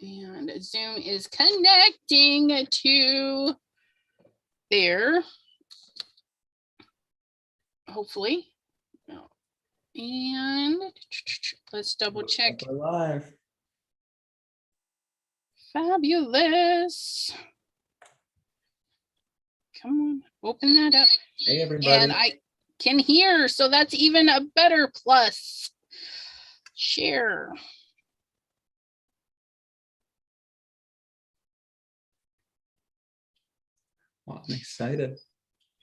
And Zoom is connecting to there. Hopefully. And let's double check. We're live. Fabulous. Come on, open that up. Hey, everybody. And I can hear, so that's even a better plus. Share. Oh, I'm excited.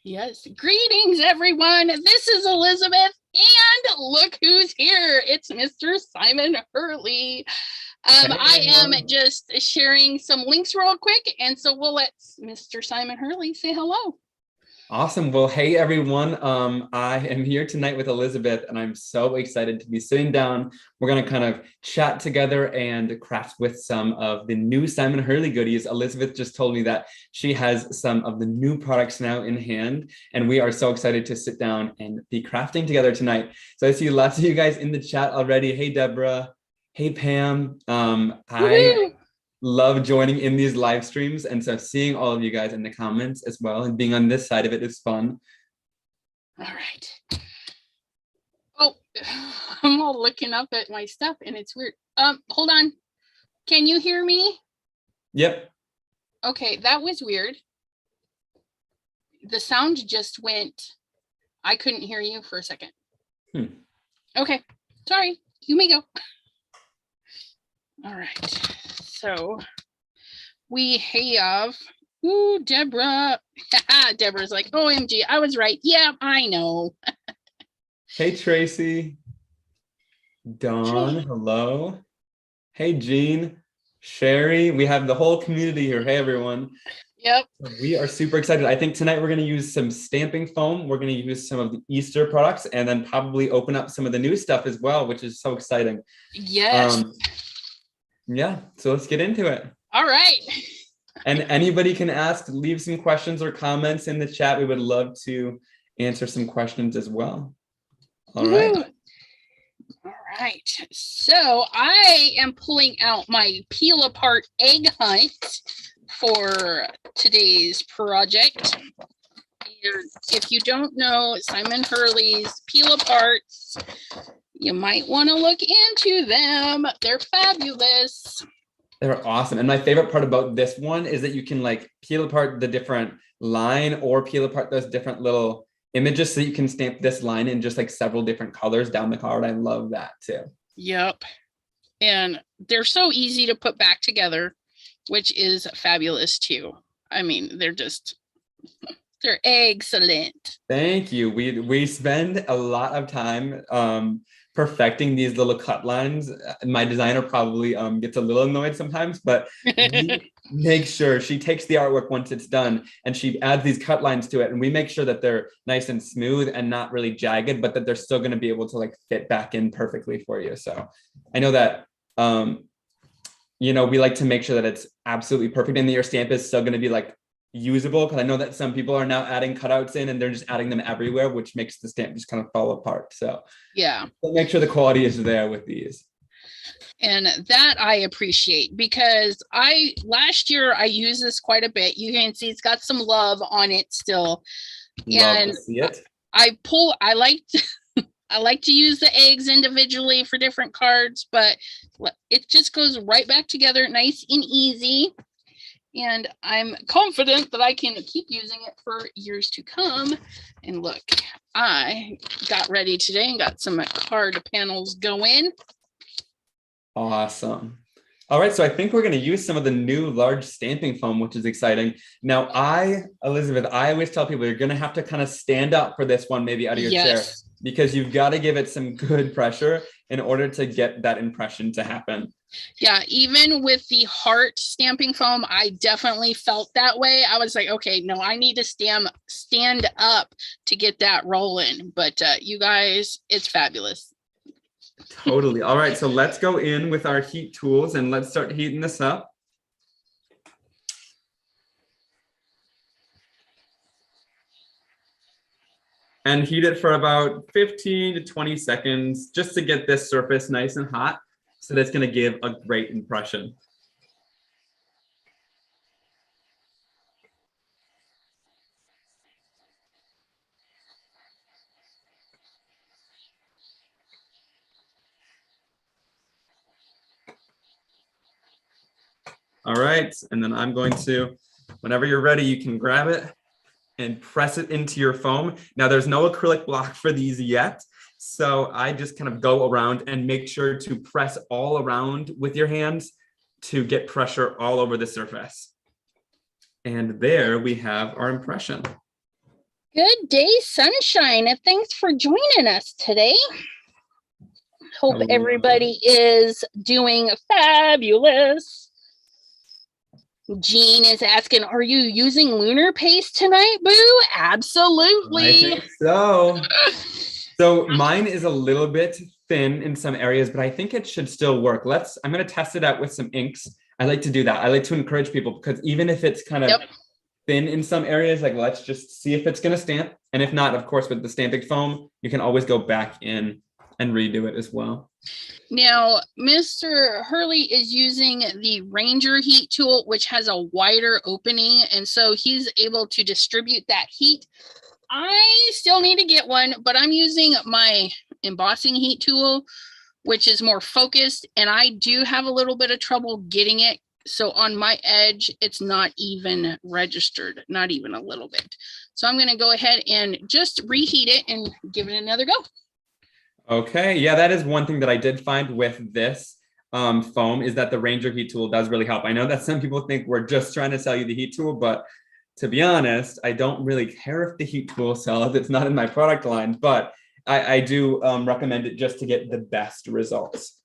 Yes. Greetings, everyone. This is Elizabeth, and look who's here. It's Mr. Simon Hurley. I am just sharing some links real quick, and so we'll let Mr. Simon Hurley say hello. Awesome. Well, hey, everyone. I am here tonight with Elizabeth, and I'm so excited to be sitting down. We're going to kind of chat together and craft with some of the new Simon Hurley goodies. Elizabeth just told me that she has some of the new products now in hand, and we are so excited to sit down and be crafting together tonight. So I see lots of you guys in the chat already. Hey, Deborah. Hey, Pam. I love joining in these live streams, and so seeing all of you guys in the comments as well and being on this side of it is fun. All right. Oh, I'm all looking up at my stuff and it's weird. Hold on. Can you hear me? Yep. Okay, that was weird. The sound just went. I couldn't hear you for a second. Okay, sorry. You may go. All right. So we have, ooh, Deborah. Deborah's like, OMG, I was right. Yeah, I know. Hey, Tracy. Dawn, hello. Hey, Jean. Sherry. We have the whole community here. Hey, everyone. Yep. We are super excited. I think tonight we're going to use some stamping foam. We're going to use some of the Easter products and then probably open up some of the new stuff as well, which is so exciting. Yes. Yeah, so let's get into it. All right. And anybody can ask, leave some questions or comments in the chat. We would love to answer some questions as well. All right. All right. So I am pulling out my peel apart egg hunt for today's project. And if you don't know Simon Hurley's peel aparts, you might want to look into them. They're fabulous. They're awesome. And my favorite part about this one is that you can like peel apart the different line or peel apart those different little images so you can stamp this line in just like several different colors down the card. I love that too. Yep. And they're so easy to put back together, which is fabulous too. I mean, they're excellent. Thank you. We spend a lot of time perfecting these little cut lines. My designer probably gets a little annoyed sometimes, but we make sure she takes the artwork once it's done and she adds these cut lines to it, and we make sure that they're nice and smooth and not really jagged, but that they're still going to be able to like fit back in perfectly for you. So I know that you know, we like to make sure that it's absolutely perfect and that your stamp is still going to be like usable, because I know that some people are now adding cutouts in and they're just adding them everywhere, which makes the stamp just kind of fall apart. So yeah, make sure the quality is there with these. And that I appreciate, because last year I used this quite a bit. You can see it's got some love on it still. Love to see it. I like to use the eggs individually for different cards, but it just goes right back together nice and easy. And I'm confident that I can keep using it for years to come. And look, I got ready today and got some card panels going. Awesome. All right, so I think we're going to use some of the new large stamping foam, which is exciting. Now, Elizabeth, I always tell people you're going to have to kind of stand up for this one, maybe out of your chair, because you've got to give it some good pressure in order to get that impression to happen. Yeah, even with the heart stamping foam, I definitely felt that way. I was like, okay, no, I need to stand up to get that rolling. But you guys, it's fabulous. Totally. All right, so let's go in with our heat tools and let's start heating this up. And heat it for about 15 to 20 seconds just to get this surface nice and hot, so that's going to give a great impression. All right, and then I'm going to, whenever you're ready, you can grab it and press it into your foam. Now there's no acrylic block for these yet. So I just kind of go around and make sure to press all around with your hands to get pressure all over the surface. And there we have our impression. Good day, sunshine, and thanks for joining us today. Hope everybody is doing fabulous. Jean is asking, are you using Lunar Paste tonight, Boo? Absolutely. I think so. So mine is a little bit thin in some areas, but I think it should still work. I'm going to test it out with some inks. I like to do that. I like to encourage people because even if it's kind of thin in some areas, like let's just see if it's going to stamp. And if not, of course, with the stamping foam, you can always go back in and redo it as well. Now, Mr. Hurley is using the Ranger heat tool, which has a wider opening, and so he's able to distribute that heat. I still need to get one, but I'm using my embossing heat tool, which is more focused, and I do have a little bit of trouble getting it. So on my edge, it's not even registered, not even a little bit. So I'm going to go ahead and just reheat it and give it another go. Okay, yeah, that is one thing that I did find with this foam is that the Ranger heat tool does really help. I know that some people think we're just trying to sell you the heat tool, but to be honest, I don't really care if the heat tool sells. It's not in my product line, but I do recommend it just to get the best results.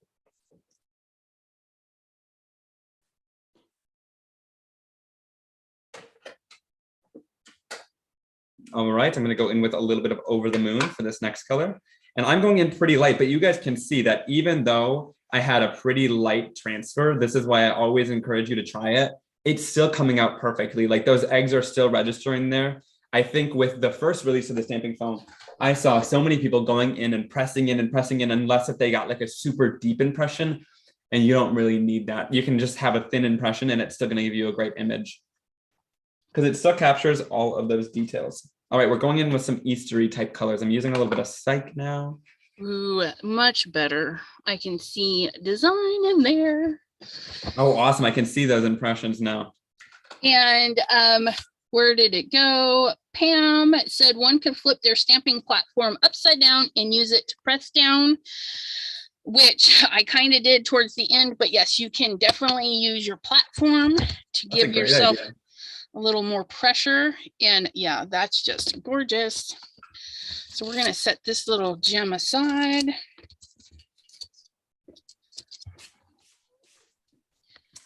All right, I'm going to go in with a little bit of Over the Moon for this next color. And I'm going in pretty light, but you guys can see that even though I had a pretty light transfer, this is why I always encourage you to try it. It's still coming out perfectly. Like those eggs are still registering there. I think with the first release of the stamping foam, I saw so many people going in and pressing in, unless if they got like a super deep impression, and you don't really need that. You can just have a thin impression and it's still going to give you a great image because it still captures all of those details. All right, we're going in with some Eastery type colors. I'm using a little bit of Psych now. Ooh, much better. I can see design in there. Oh, awesome. I can see those impressions now. And where did it go? Pam said one could flip their stamping platform upside down and use it to press down, which I kind of did towards the end. But yes, you can definitely use your platform to give yourself a little more pressure. And yeah, that's just gorgeous. So we're going to set this little gem aside.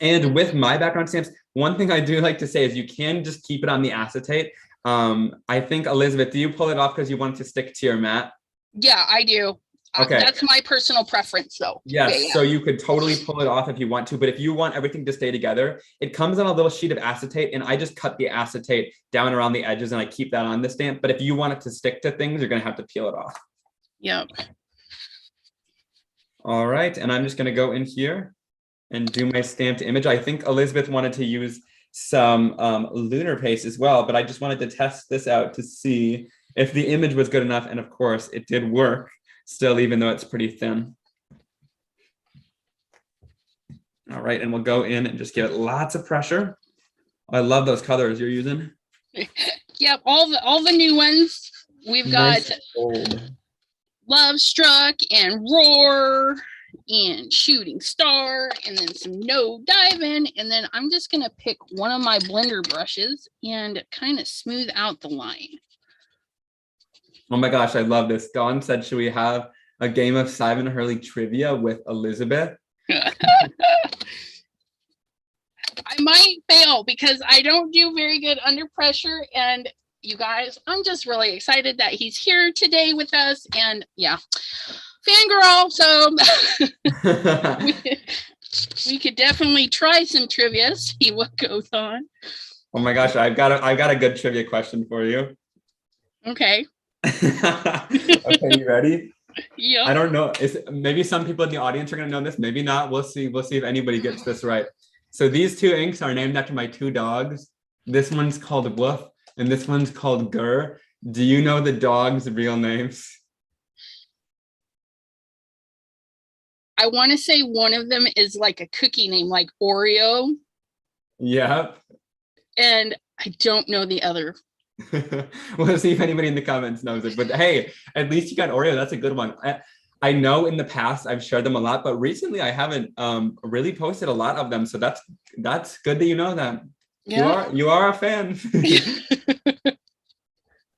And with my background stamps, one thing I do like to say is you can just keep it on the acetate. I think, Elizabeth, do you pull it off because you want it to stick to your mat? Yeah, I do. Okay. That's my personal preference, though. Yes, yeah. So you could totally pull it off if you want to, but if you want everything to stay together, it comes on a little sheet of acetate, and I just cut the acetate down around the edges, and I keep that on the stamp. But if you want it to stick to things, you're going to have to peel it off. Yep. All right, and I'm just going to go in here and do my stamped image. I think Elizabeth wanted to use some Lunar Paste as well, but I just wanted to test this out to see if the image was good enough, and of course, it did work. Still, even though it's pretty thin. All right, and we'll go in and just give it lots of pressure. I love those colors you're using. Yep, all the new ones. We've got Love Struck and Roar and Shooting Star, and then some No Diving. And then I'm just gonna pick one of my blender brushes and kind of smooth out the line. Oh my gosh, I love this. Dawn said, should we have a game of Simon Hurley trivia with Elizabeth? I might fail because I don't do very good under pressure. And you guys, I'm just really excited that he's here today with us. And yeah, fangirl. So we could definitely try some trivia, see what goes on. Oh my gosh, I've got a good trivia question for you. Okay. Okay, you ready? Yeah. I don't know. Maybe some people in the audience are going to know this. Maybe not. We'll see. We'll see if anybody gets this right. So these two inks are named after my two dogs. This one's called Woof, and this one's called Gurr. Do you know the dogs' real names? I want to say one of them is like a cookie name, like Oreo. Yep. And I don't know the other. We'll see if anybody in the comments knows it. But hey, at least you got Oreo. That's a good one. I know in the past I've shared them a lot, but recently I haven't really posted a lot of them. So that's good that you know that. Yeah. You are a fan.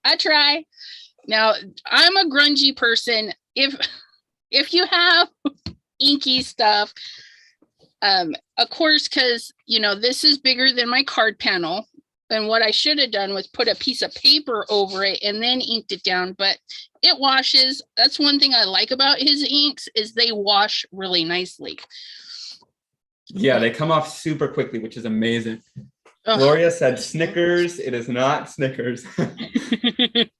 I try. Now, I'm a grungy person. If you have inky stuff, of course, because this is bigger than my card panel. And what I should have done was put a piece of paper over it and then inked it down, but it washes. That's one thing I like about his inks is they wash really nicely. Yeah, they come off super quickly, which is amazing. Gloria said Snickers. It is not Snickers. The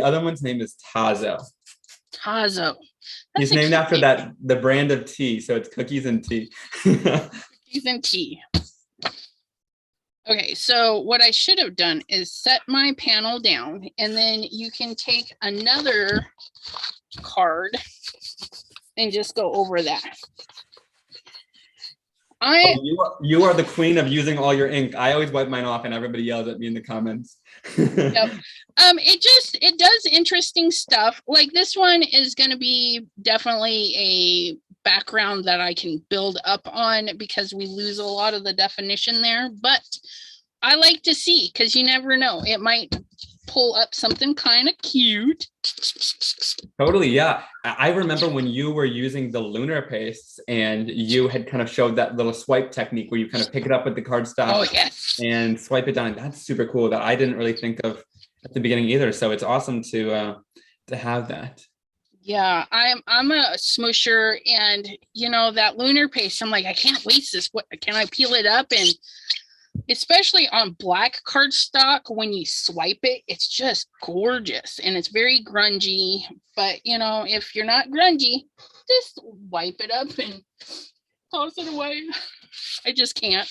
other one's name is Tazo. Tazo. He's named after the brand of tea, so it's cookies and tea. Cookies and tea. Okay, so what I should have done is set my panel down, and then you can take another card and just go over that. You are the queen of using all your ink. I always wipe mine off and everybody yells at me in the comments. Yep. It does interesting stuff. Like this one is going to be definitely a background that I can build up on because we lose a lot of the definition there, but I like to see because you never know, it might pull up something kind of cute. Totally, yeah. I remember when you were using the Lunar Paste and you had kind of showed that little swipe technique where you kind of pick it up with the cardstock and swipe it down. That's super cool that I didn't really think of at the beginning either. So it's awesome to have that. Yeah, I'm a smoosher, and that Lunar Paste, I'm like, I can't waste this. What can I peel it up? And especially on black cardstock, when you swipe it, it's just gorgeous and it's very grungy. But if you're not grungy, just wipe it up and toss it away. I just can't.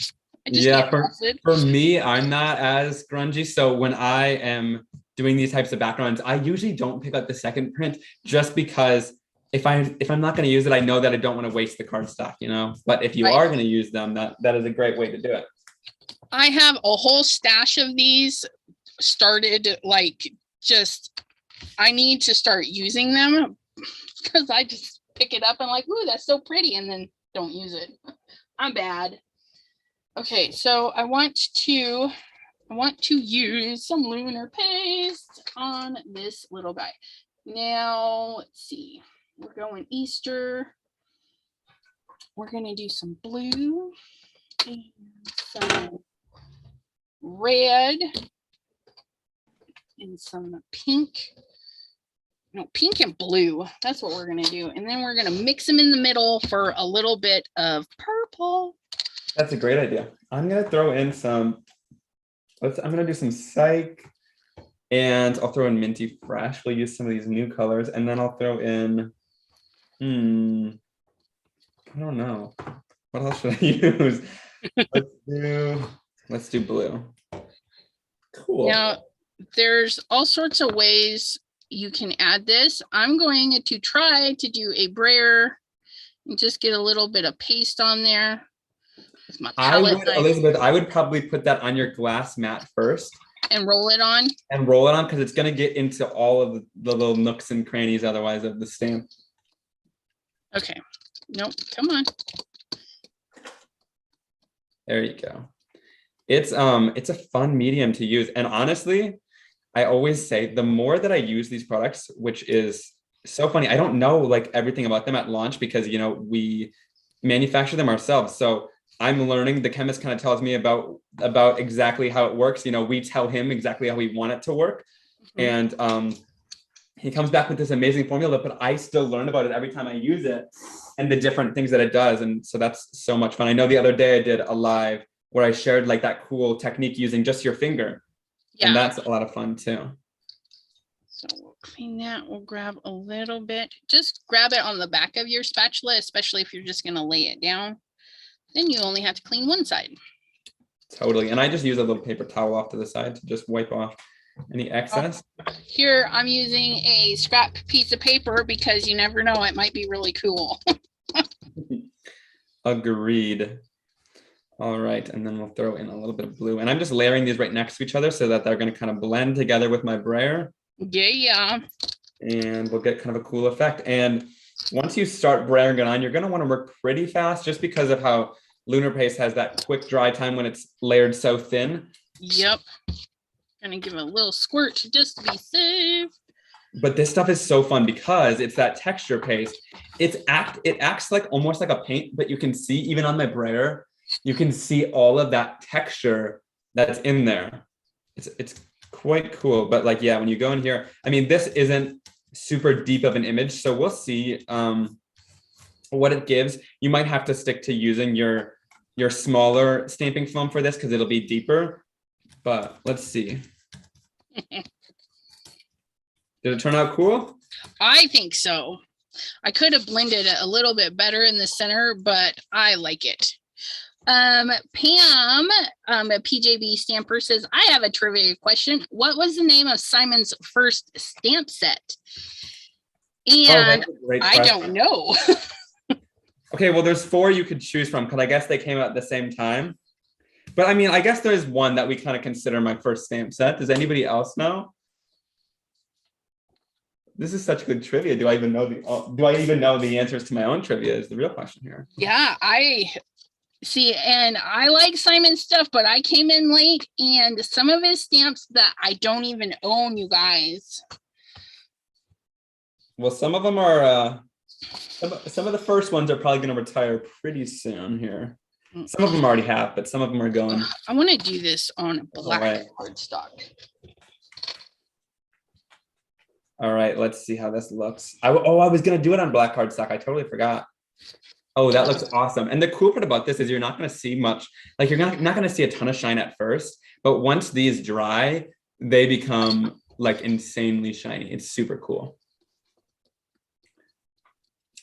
For me, I'm not as grungy. So when I am doing these types of backgrounds, I usually don't pick up the second print just because if I'm not going to use it, I know that I don't want to waste the cardstock, But if you are going to use them, that is a great way to do it. I have a whole stash of these started, I need to start using them because I just pick it up and like, ooh, that's so pretty, and then don't use it. I'm bad. Okay, so I want to use some Lunar Paste on this little guy. Now, let's see. We're going Easter. We're going to do some blue and some red and some pink. No, pink and blue. That's what we're going to do. And then we're going to mix them in the middle for a little bit of purple. That's a great idea. I'm going to throw in I'm going to do some Psych, and I'll throw in Minty Fresh. We'll use some of these new colors, and then I'll throw in, I don't know. What else should I use? Let's do blue. Cool. Now, there's all sorts of ways you can add this. I'm going to try to do a brayer and just get a little bit of paste on there. With my palette knife. Elizabeth, I would probably put that on your glass mat first. And roll it on? And roll it on because it's going to get into all of the little nooks and crannies otherwise of the stamp. Okay. Nope. Come on. There you go. It's a fun medium to use. And honestly, I always say the more that I use these products, which is so funny, I don't know like everything about them at launch because, we manufacture them ourselves. So I'm learning. The chemist kind of tells me about exactly how it works. We tell him exactly how we want it to work. Mm-hmm. And he comes back with this amazing formula, but I still learn about it every time I use it and the different things that it does. And so that's so much fun. I know the other day I did a live where I shared like that cool technique using just your finger. Yeah. And that's a lot of fun too. So we'll clean that. We'll grab a little bit. Just grab it on the back of your spatula, especially if you're just going to lay it down. Then you only have to clean one side. Totally. And I just use a little paper towel off to the side to just wipe off any excess. Here, I'm using a scrap piece of paper because you never know, it might be really cool. Agreed. All right, and then we'll throw in a little bit of blue. And I'm just layering these right next to each other so that they're going to kind of blend together with my brayer. Yeah. And we'll get kind of a cool effect. And once you start brayering it on, you're going to want to work pretty fast just because of how Lunar Paste has that quick dry time when it's layered so thin. Yep. Gonna give it a little squirt just to be safe. But this stuff is so fun because it's that texture paste. It acts like almost like a paint, but you can see even on my brayer, you can see all of that texture that's in there. It's quite cool. But like, yeah, when you go in here, I mean, this isn't super deep of an image, so we'll see what it gives. You might have to stick to using your smaller stamping foam for this because it'll be deeper. But let's see. Did it turn out cool? I think so. I could have blended it a little bit better in the center, but I like it. Pam, a PJB stamper says, I have a trivia question. What was the name of Simon's first stamp set? And I don't know. Okay, well, there's 4 you could choose from because I guess they came out at the same time. But I mean, I guess there's one that we kind of consider my first stamp set. Does anybody else know? This is such good trivia. Do I even know the answers to my own trivia is the real question here. Yeah, I see, and I like Simon's stuff, but I came in late, and some of his stamps that I don't even own, you guys. Well, some of them are, some of the first ones are probably going to retire pretty soon here. Some of them already have, but some of them are going. I want to do this on black cardstock. All right, let's see how this looks. I was going to do it on black cardstock. I totally forgot. Oh, that looks awesome. And the cool part about this is you're not going to see much, like you're not going to see a ton of shine at first, but once these dry, they become like insanely shiny. It's super cool.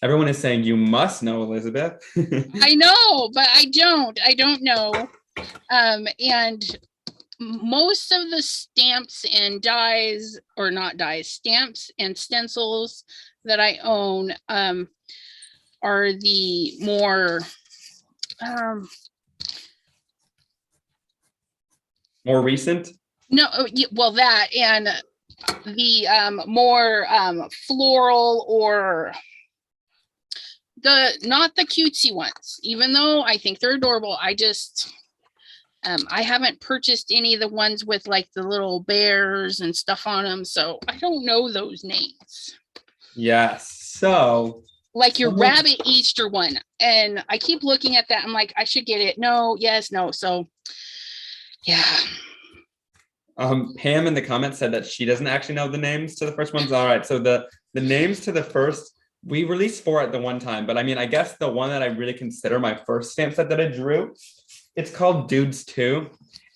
Everyone is saying you must know, Elizabeth. I know, but I don't know. And most of the stamps and dies, or not dies, stamps and stencils that I own are the more more recent? No, well, that and the more floral, or not the cutesy ones, even though I think they're adorable. I just I haven't purchased any of the ones with like the little bears and stuff on them, so I don't know those names. Yes, so like your rabbit Easter one, and I keep looking at that. I'm like, I should get it. No, yes, no. So yeah. Pam in the comments said that she doesn't actually know the names to the first ones. All right, so the names to the first, we released 4 at the one time, but I mean, I guess the one that I really consider my first stamp set that I drew, it's called Dudes 2,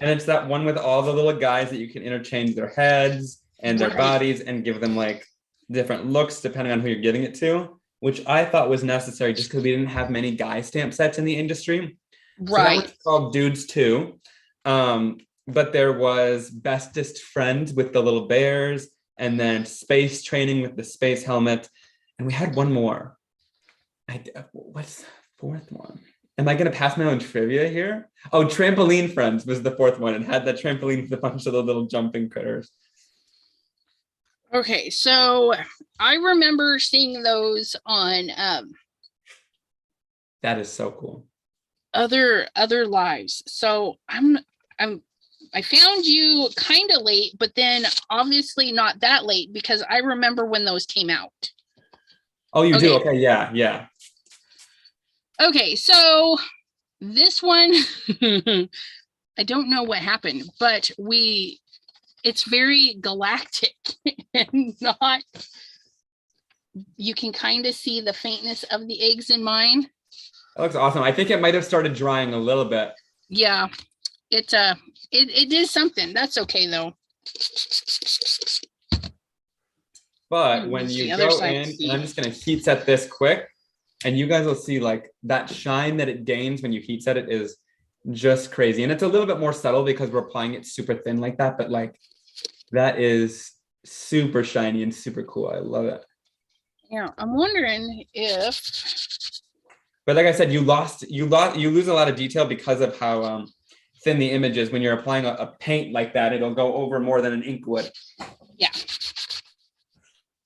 and it's that one with all the little guys that you can interchange their heads and their bodies and give them like different looks depending on who you're giving it to, which I thought was necessary just because we didn't have many guy stamp sets in the industry. Right. So that was called Dudes 2. But there was Bestest Friend with the little bears, and then Space Training with the space helmet. And we had one more. What's the 4th one? Am I going to pass my own trivia here? Oh, Trampoline Friends was the 4th one. It had that trampoline with a bunch of the little jumping critters. Okay, so I remember seeing those on that is so cool. Other lives. So I found you kind of late, but then obviously not that late because I remember when those came out. Oh, you do? Okay, yeah. Okay, so this one, I don't know what happened, but it's very galactic and not, you can kind of see the faintness of the eggs in mine. That looks awesome. I think it might have started drying a little bit. Yeah, it is something. That's okay though. But when you go in, and I'm just going to heat set this quick, and you guys will see like that shine that it gains when you heat set it is just crazy. And it's a little bit more subtle because we're applying it super thin like that, but like that is super shiny and super cool. I love it. Yeah, I'm wondering if But like I said, you lose a lot of detail because of how thin the image is. When you're applying a paint like that, it'll go over more than an ink would. Yeah.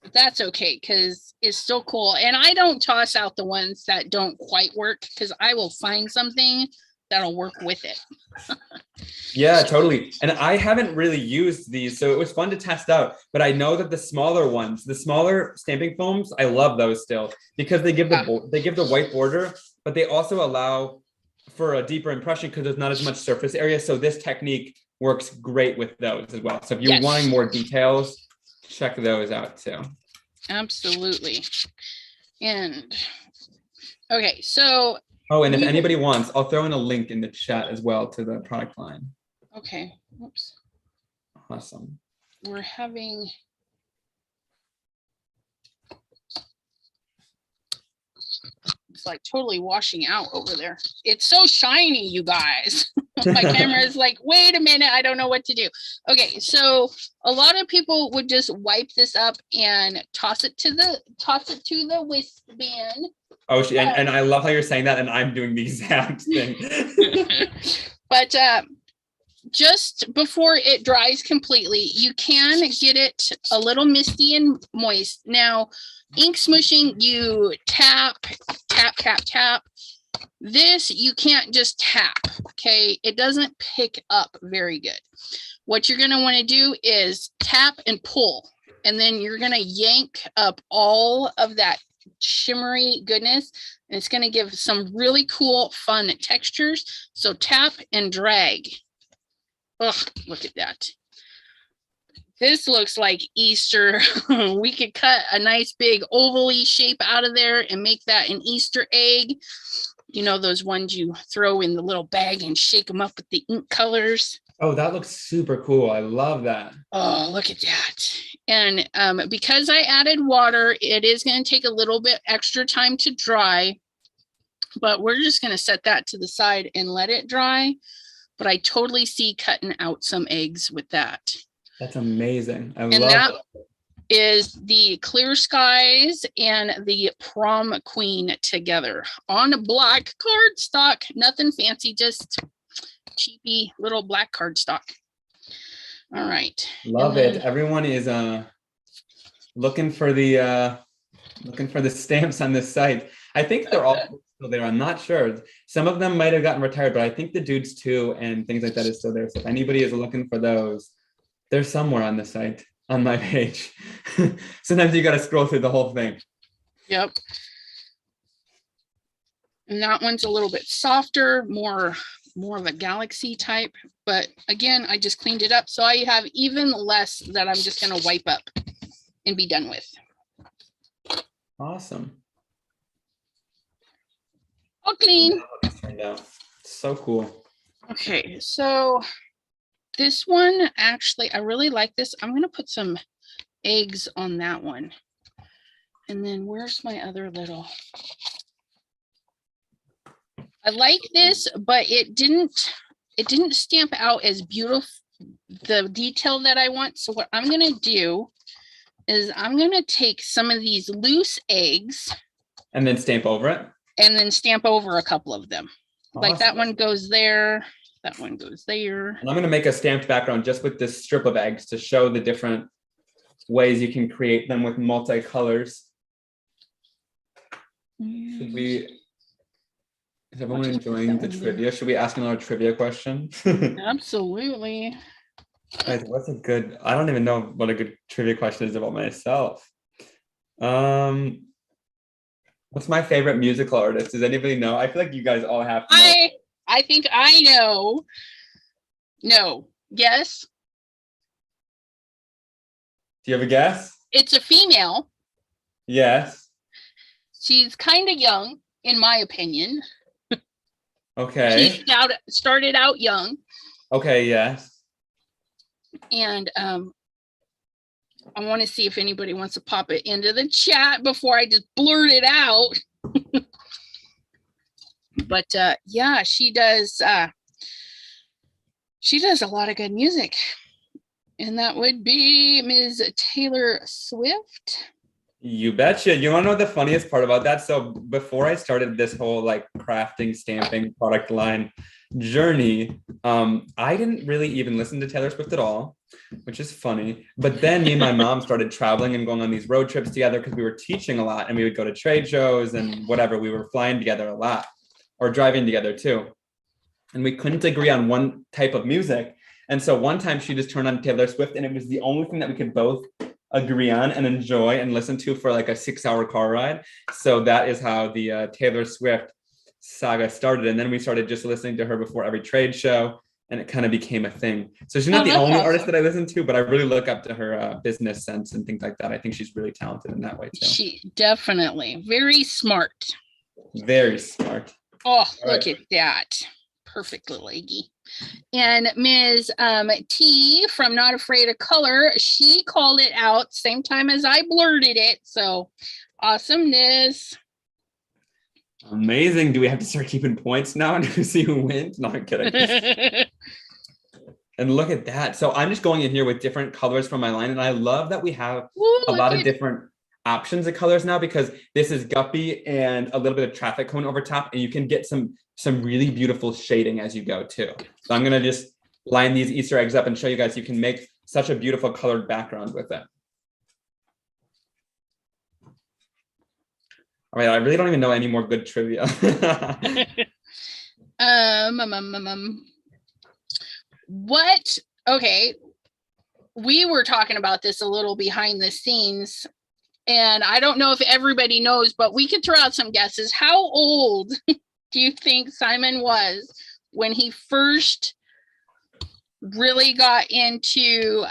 But that's okay, because it's still cool. And I don't toss out the ones that don't quite work, because I will find something that'll work with it. Yeah, totally. And I haven't really used these, so it was fun to test out. But I know that the smaller ones, the smaller stamping foams, I love those still, because they give the white border, but they also allow for a deeper impression because there's not as much surface area. So this technique works great with those as well. So if you're wanting more details, check those out too. Absolutely. And okay, so oh, and if anybody wants, I'll throw in a link in the chat as well to the product line. Okay. Oops. Awesome. We're having it's like totally washing out over there. It's so shiny, you guys. My camera is like, wait a minute, I don't know what to do. Okay, so a lot of people would just wipe this up and toss it to the waistband. Oh, and I love how you're saying that, and I'm doing the exact thing. But just before it dries completely, you can get it a little misty and moist. Now, ink smooshing, you tap. This, you can't just tap, okay? It doesn't pick up very good. What you're gonna wanna do is tap and pull, and then you're gonna yank up all of that shimmery goodness, and it's gonna give some really cool, fun textures. So tap and drag. Ugh, look at that. This looks like Easter. We could cut a nice big oval-y shape out of there and make that an Easter egg. You know, those ones you throw in the little bag and shake them up with the ink colors. Oh, that looks super cool. I love that. Oh, look at that. And because I added water, it is going to take a little bit extra time to dry, but we're just going to set that to the side and let it dry. But I totally see cutting out some eggs with that. That's amazing. I love that it. Is the Clear Skies and the Prom Queen together on a black cardstock. Nothing fancy, just cheapy little black cardstock. All right. Love it. Everyone is looking for the stamps on this site. I think they're all still there. I'm not sure. Some of them might have gotten retired, but I think the dudes too and things like that is still there. So if anybody is looking for those, they're somewhere on the site, on my page. Sometimes you got to scroll through the whole thing. Yep. And that one's a little bit softer, more of a galaxy type. But again, I just cleaned it up. So I have even less that I'm just going to wipe up and be done with. Awesome. All clean. So cool. Okay, so this one, actually, I really like this. I'm going to put some eggs on that one. And then where's my other little... I like this, but it didn't stamp out as beautiful, the detail that I want. So what I'm going to do is I'm going to take some of these loose eggs. And then stamp over it? And then stamp over a couple of them. Awesome. Like that one goes there. That one goes there. And I'm going to make a stamped background just with this strip of eggs to show the different ways you can create them with multicolors. Is everyone enjoying the trivia? Should we ask another trivia question? Absolutely. Guys, I don't even know what a good trivia question is about myself. What's my favorite musical artist? Does anybody know? I feel like you guys all have to know. I think I know. No. Yes? Do you have a guess? It's a female. Yes. She's kind of young, in my opinion. Okay. She started out young. Okay, yes. And I want to see if anybody wants to pop it into the chat before I just blurt it out. But yeah, she does a lot of good music. And that would be Ms. Taylor Swift. You betcha. You want to know the funniest part about that? So before I started this whole like crafting, stamping product line journey, I didn't really even listen to Taylor Swift at all, which is funny. But then me and my mom started traveling and going on these road trips together because we were teaching a lot and we would go to trade shows and whatever. We were flying together a lot or driving together too. And we couldn't agree on one type of music. And so one time she just turned on Taylor Swift and it was the only thing that we could both agree on and enjoy and listen to for like a 6-hour car ride. So that is how the Taylor Swift saga started. And then we started just listening to her before every trade show and it kind of became a thing. So she's not the only artist that I listen to, but I really look up to her business sense and things like that. I think she's really talented in that way too. She definitely very smart. Very smart. Oh, look at that. Perfect little eggy. And Ms. T from Not Afraid of Color, she called it out same time as I blurted it. So awesomeness. Amazing. Do we have to start keeping points now and see who wins? No, I'm kidding. And look at that. So I'm just going in here with different colors from my line. And I love that we have a lot of different options of colors now because this is guppy and a little bit of traffic cone over top. And you can get some really beautiful shading as you go too. So I'm going to just line these Easter eggs up and show you guys you can make such a beautiful colored background with it. All right, I really don't even know any more good trivia. What? Okay, we were talking about this a little behind the scenes, and I don't know if everybody knows, but we could throw out some guesses. How old do you think Simon was when he first really got into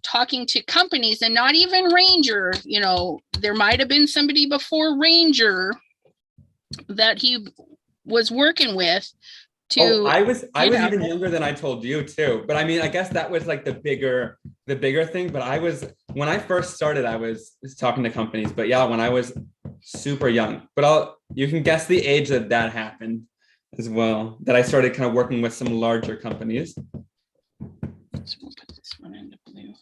talking to companies and not even Ranger? You know, there might have been somebody before Ranger that he was working with to I was even younger than I told you too. But I mean, I guess that was like the bigger thing. But when I first started, I was talking to companies. But yeah, when I was super young. But you can guess the age that happened as well. That I started kind of working with some larger companies. So we'll put this one into blue.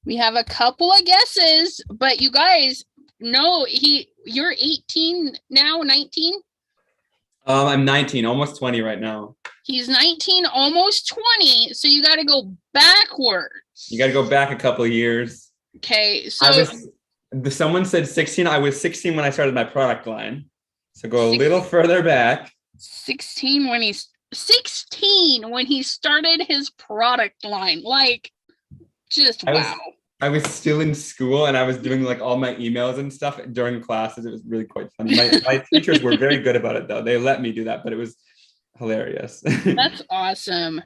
We have a couple of guesses, but you guys know you're 18 now, 19? I'm 19, almost 20 right now. He's 19, almost 20. So you got to go backwards. You got to go back a couple of years. Okay. So someone said 16. I was 16 when I started my product line. So go a little further back. 16 when he started his product line. Like, just wow. I was still in school and I was doing like all my emails and stuff during classes. It was really quite funny. My teachers were very good about it though. They let me do that, but it was hilarious. That's awesome.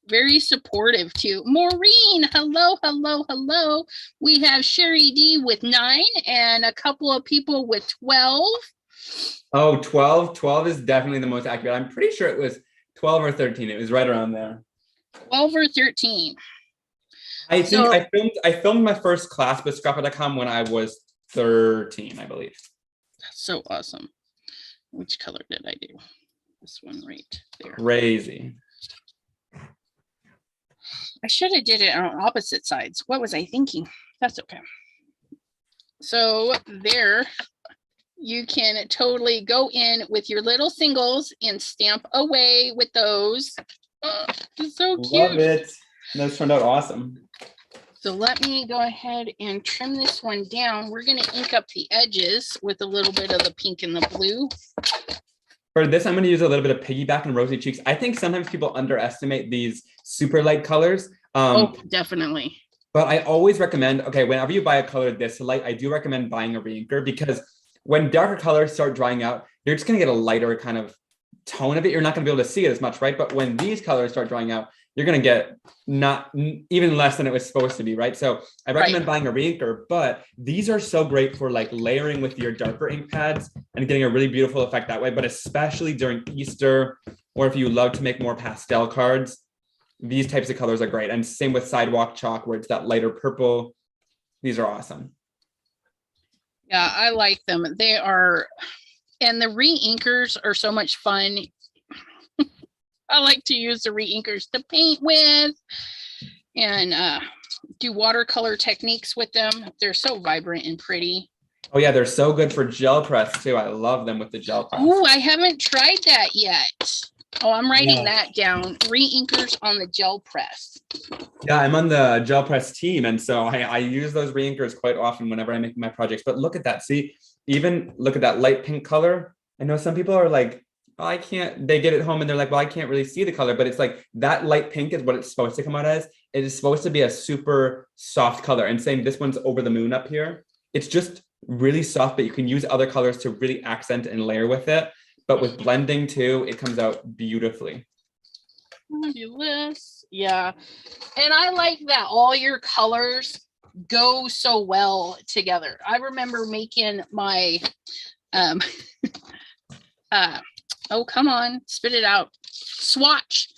Very supportive too. Maureen, hello. We have Sherry D with 9 and a couple of people with 12. Oh, 12. 12 is definitely the most accurate. I'm pretty sure it was 12 or 13. It was right around there. 12 or 13. I think I filmed my first class with Scrapper.com when I was 13, I believe. That's so awesome. Which color did I do? This one right there. Crazy. I should have did it on opposite sides. What was I thinking? That's okay. So there, you can totally go in with your little singles and stamp away with those. Oh, it's so cute. Love it. Those turned out awesome. So let me go ahead and trim this one down. We're going to ink up the edges with a little bit of the pink and the blue. For this, I'm going to use a little bit of Piggyback and Rosy Cheeks. I think sometimes people underestimate these super light colors. Oh, definitely. But I always recommend, okay, whenever you buy a color this light, I do recommend buying a reinker because when darker colors start drying out, you're just going to get a lighter kind of tone of it. You're not going to be able to see it as much, right? But when these colors start drying out, you're going to get not even less than it was supposed to be, right? So I recommend buying a reinker, but these are so great for like layering with your darker ink pads and getting a really beautiful effect that way. But especially during Easter, or if you love to make more pastel cards, these types of colors are great. And same with Sidewalk Chalk, where it's that lighter purple. These are awesome. Yeah, I like them. They are, and the re-inkers are so much fun. I like to use the re-inkers to paint with. and do watercolor techniques with them. They're so vibrant and pretty. Oh yeah, they're so good for gel press too. I love them with the gel press. Oh, I haven't tried that yet. Oh, I'm writing that down. Reinkers on the gel press. Yeah, I'm on the gel press team, and so I use those reinkers quite often whenever I make my projects. But look at that. See, even look at that light pink color. I know some people are like, oh, I can't, they get it home and they're like, well, I can't really see the color, but it's like that light pink is what it's supposed to come out as. It is supposed to be a super soft color. And same, this one's over the moon up here. It's just really soft, but you can use other colors to really accent and layer with it. But with blending too, it comes out beautifully. Fabulous. Yeah. And I like that all your colors go so well together. I remember making my oh, come on, spit it out, swatch.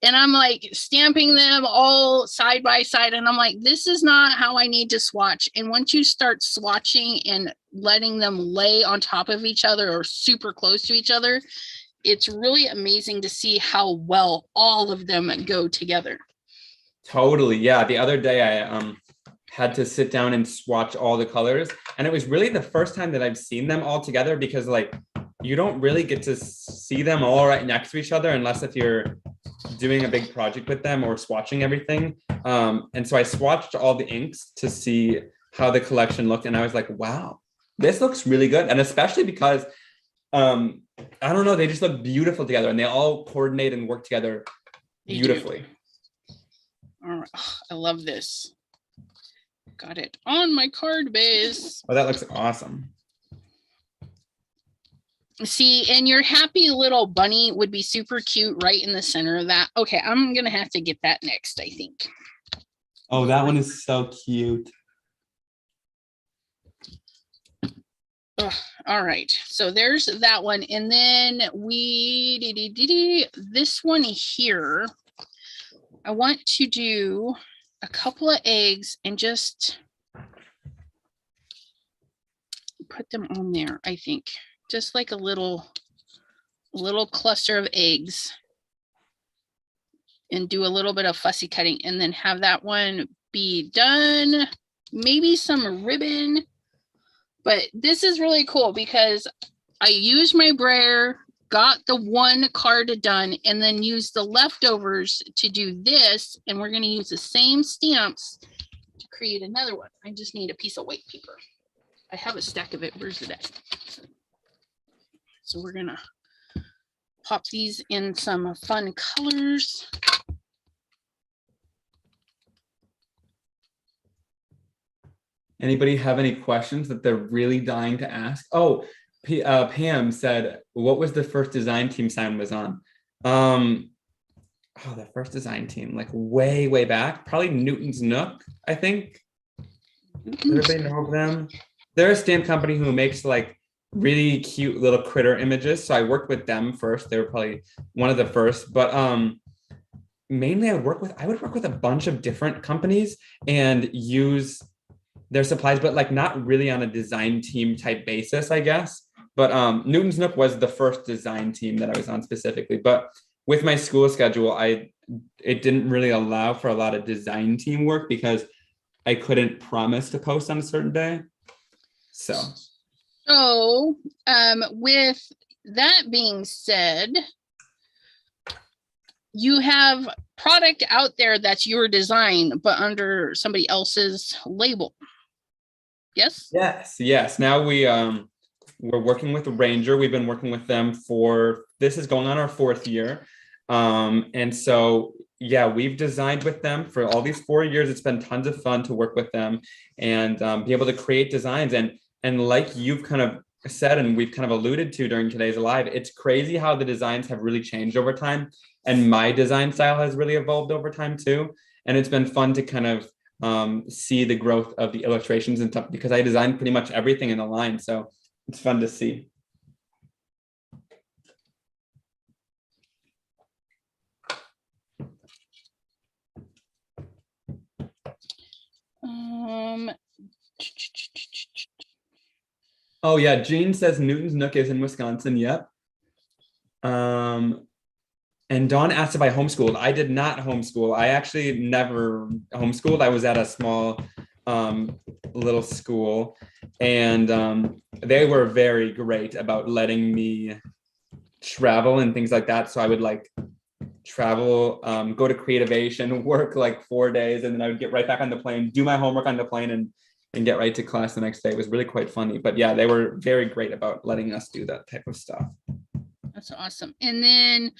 And I'm like stamping them all side by side. And I'm like, this is not how I need to swatch. And once you start swatching and letting them lay on top of each other or super close to each other, it's really amazing to see how well all of them go together. Totally. Yeah. The other day I had to sit down and swatch all the colors. And it was really the first time that I've seen them all together, because like you don't really get to see them all right next to each other unless if you're doing a big project with them or swatching everything. And so I swatched all the inks to see how the collection looked. And I was like, wow, this looks really good. And especially because, I don't know, they just look beautiful together and they all coordinate and work together beautifully. All right. Oh, I love this. Got it on my card base. Oh, that looks awesome. See, and your happy little bunny would be super cute right in the center of that. Okay, I'm going to have to get that next, I think. Oh, that one is so cute. Oh, all right, so there's that one. And then this one here, I want to do a couple of eggs and just put them on there, I think. Just like a little cluster of eggs, and do a little bit of fussy cutting, and then have that one be done. Maybe some ribbon, but this is really cool because I used my brayer, got the one card done, and then used the leftovers to do this. And we're going to use the same stamps to create another one. I just need a piece of white paper. I have a stack of it. Where's it at? So we're gonna pop these in some fun colors. Anybody have any questions that they're really dying to ask? Oh, Pam said, what was the first design team Simon was on? Oh, the first design team, like way back, probably Newton's Nook, I think. Everybody know of them? They're a stamp company who makes like really cute little critter images. So I worked with them first. They were probably one of the first, but mainly I would work with a bunch of different companies and use their supplies, but like not really on a design team type basis, I guess. But Newton's Nook was the first design team that I was on specifically. But with my school schedule, it didn't really allow for a lot of design team work because I couldn't promise to post on a certain day. So with that being said, you have product out there that's your design, but under somebody else's label. Yes? Yes. Now we're working with Ranger. We've been working with them this is going on our 4th year. And so, yeah, we've designed with them for all these 4 years. It's been tons of fun to work with them and be able to create designs. And like you've kind of said, and we've kind of alluded to during today's live, it's crazy how the designs have really changed over time. And my design style has really evolved over time too. And it's been fun to kind of see the growth of the illustrations and stuff because I designed pretty much everything in the line. So it's fun to see. Oh yeah, Jean says Newton's Nook is in Wisconsin. Yep. And And Dawn asked if I homeschooled. I did not homeschool. I actually never homeschooled. I was at a small little school, and they were very great about letting me travel and things like that. So I would like travel, go to Creativation, work like 4 days, and then I would get right back on the plane, do my homework on the plane, and get right to class the next day. It was really quite funny. But yeah, they were very great about letting us do that type of stuff. That's awesome. And then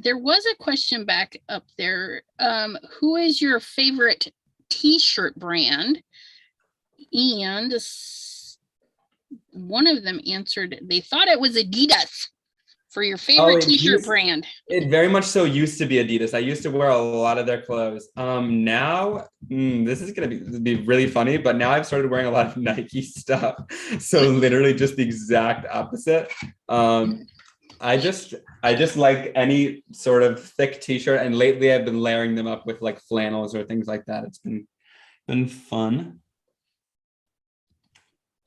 there was a question back up there. Who is your favorite t-shirt brand? And one of them answered they thought it was Adidas for your favorite t-shirt brand. It very much so used to be Adidas. I used to wear a lot of their clothes. Now this is gonna be really funny, but now I've started wearing a lot of Nike stuff. So literally just the exact opposite. I just like any sort of thick t-shirt, and lately I've been layering them up with like flannels or things like that. It's been fun.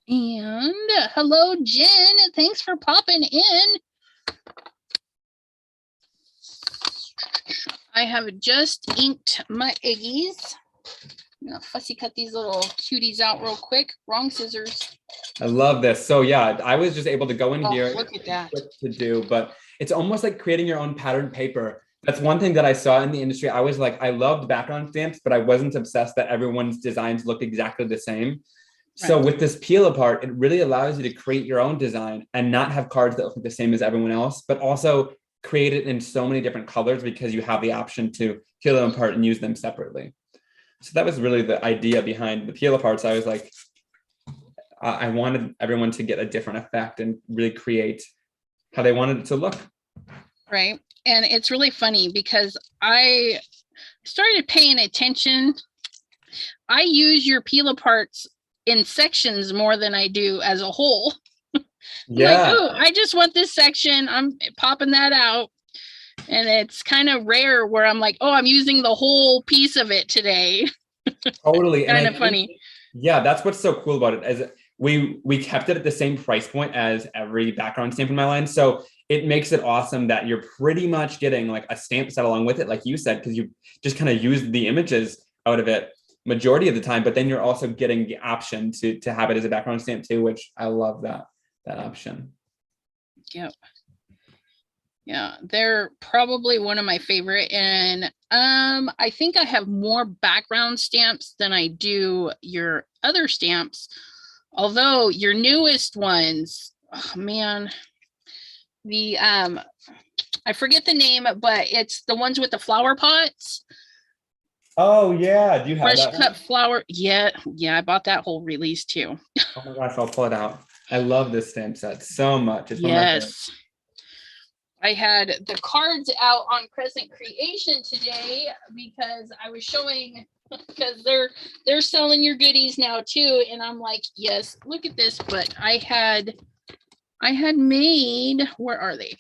And hello, Jen. Thanks for popping in. I have just inked my eggies. I'm gonna fussy cut these little cuties out real quick. Wrong scissors. I love this. So yeah, I was just able to go in here. Look at that. Quick to do, but it's almost like creating your own pattern paper. That's one thing that I saw in the industry. I was like, I loved background stamps, but I wasn't obsessed that everyone's designs looked exactly the same. Right. So with this peel apart, it really allows you to create your own design and not have cards that look the same as everyone else, but also create it in so many different colors because you have the option to peel them apart and use them separately. So that was really the idea behind the peel aparts. I was like, I wanted everyone to get a different effect and really create how they wanted it to look. Right. And it's really funny because I started paying attention. I use your peel aparts in sections more than I do as a whole. Yeah. Like, oh, I just want this section. I'm popping that out. And it's kind of rare where I'm like, oh, I'm using the whole piece of it today. Totally. Kind of funny. Yeah, that's what's so cool about it. As we kept it at the same price point as every background stamp in my line. So it makes it awesome that you're pretty much getting like a stamp set along with it, like you said, because you just kind of use the images out of it majority of the time, but then you're also getting the option to have it as a background stamp too, which I love that option. Yep. Yeah, they're probably one of my favorite. And I think I have more background stamps than I do your other stamps. Although your newest ones, oh man, the I forget the name, but it's the ones with the flower pots. Oh yeah, do you have fresh that cut flower? Yeah, I bought that whole release too. Oh my gosh, I'll pull it out. I love this stamp set so much. It's yes. I had the cards out on Crescent Creation today because I was showing, because they're selling your goodies now too, and I'm like, yes, look at this. But I had made, where are they?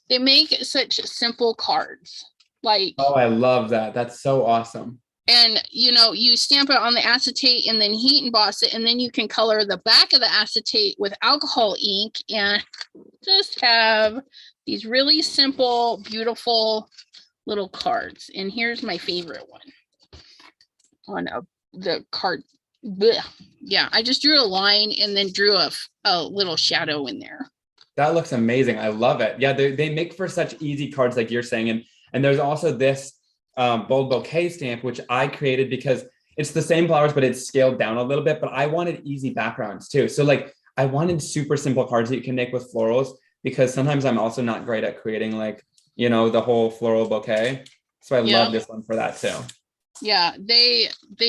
They make such simple cards. Like, oh, I love that. That's so awesome. And you stamp it on the acetate and then heat emboss it, and then you can color the back of the acetate with alcohol ink and just have these really simple, beautiful little cards. And here's my favorite one on the card. Blech. Yeah, I just drew a line and then drew a little shadow in there. That looks amazing. I love it. Yeah, they make for such easy cards, like you're saying. And there's also this bold bouquet stamp, which I created because it's the same flowers, but it's scaled down a little bit. But I wanted easy backgrounds too. So like I wanted super simple cards that you can make with florals, because sometimes I'm also not great at creating like, the whole floral bouquet. So I love this one for that too. Yeah, they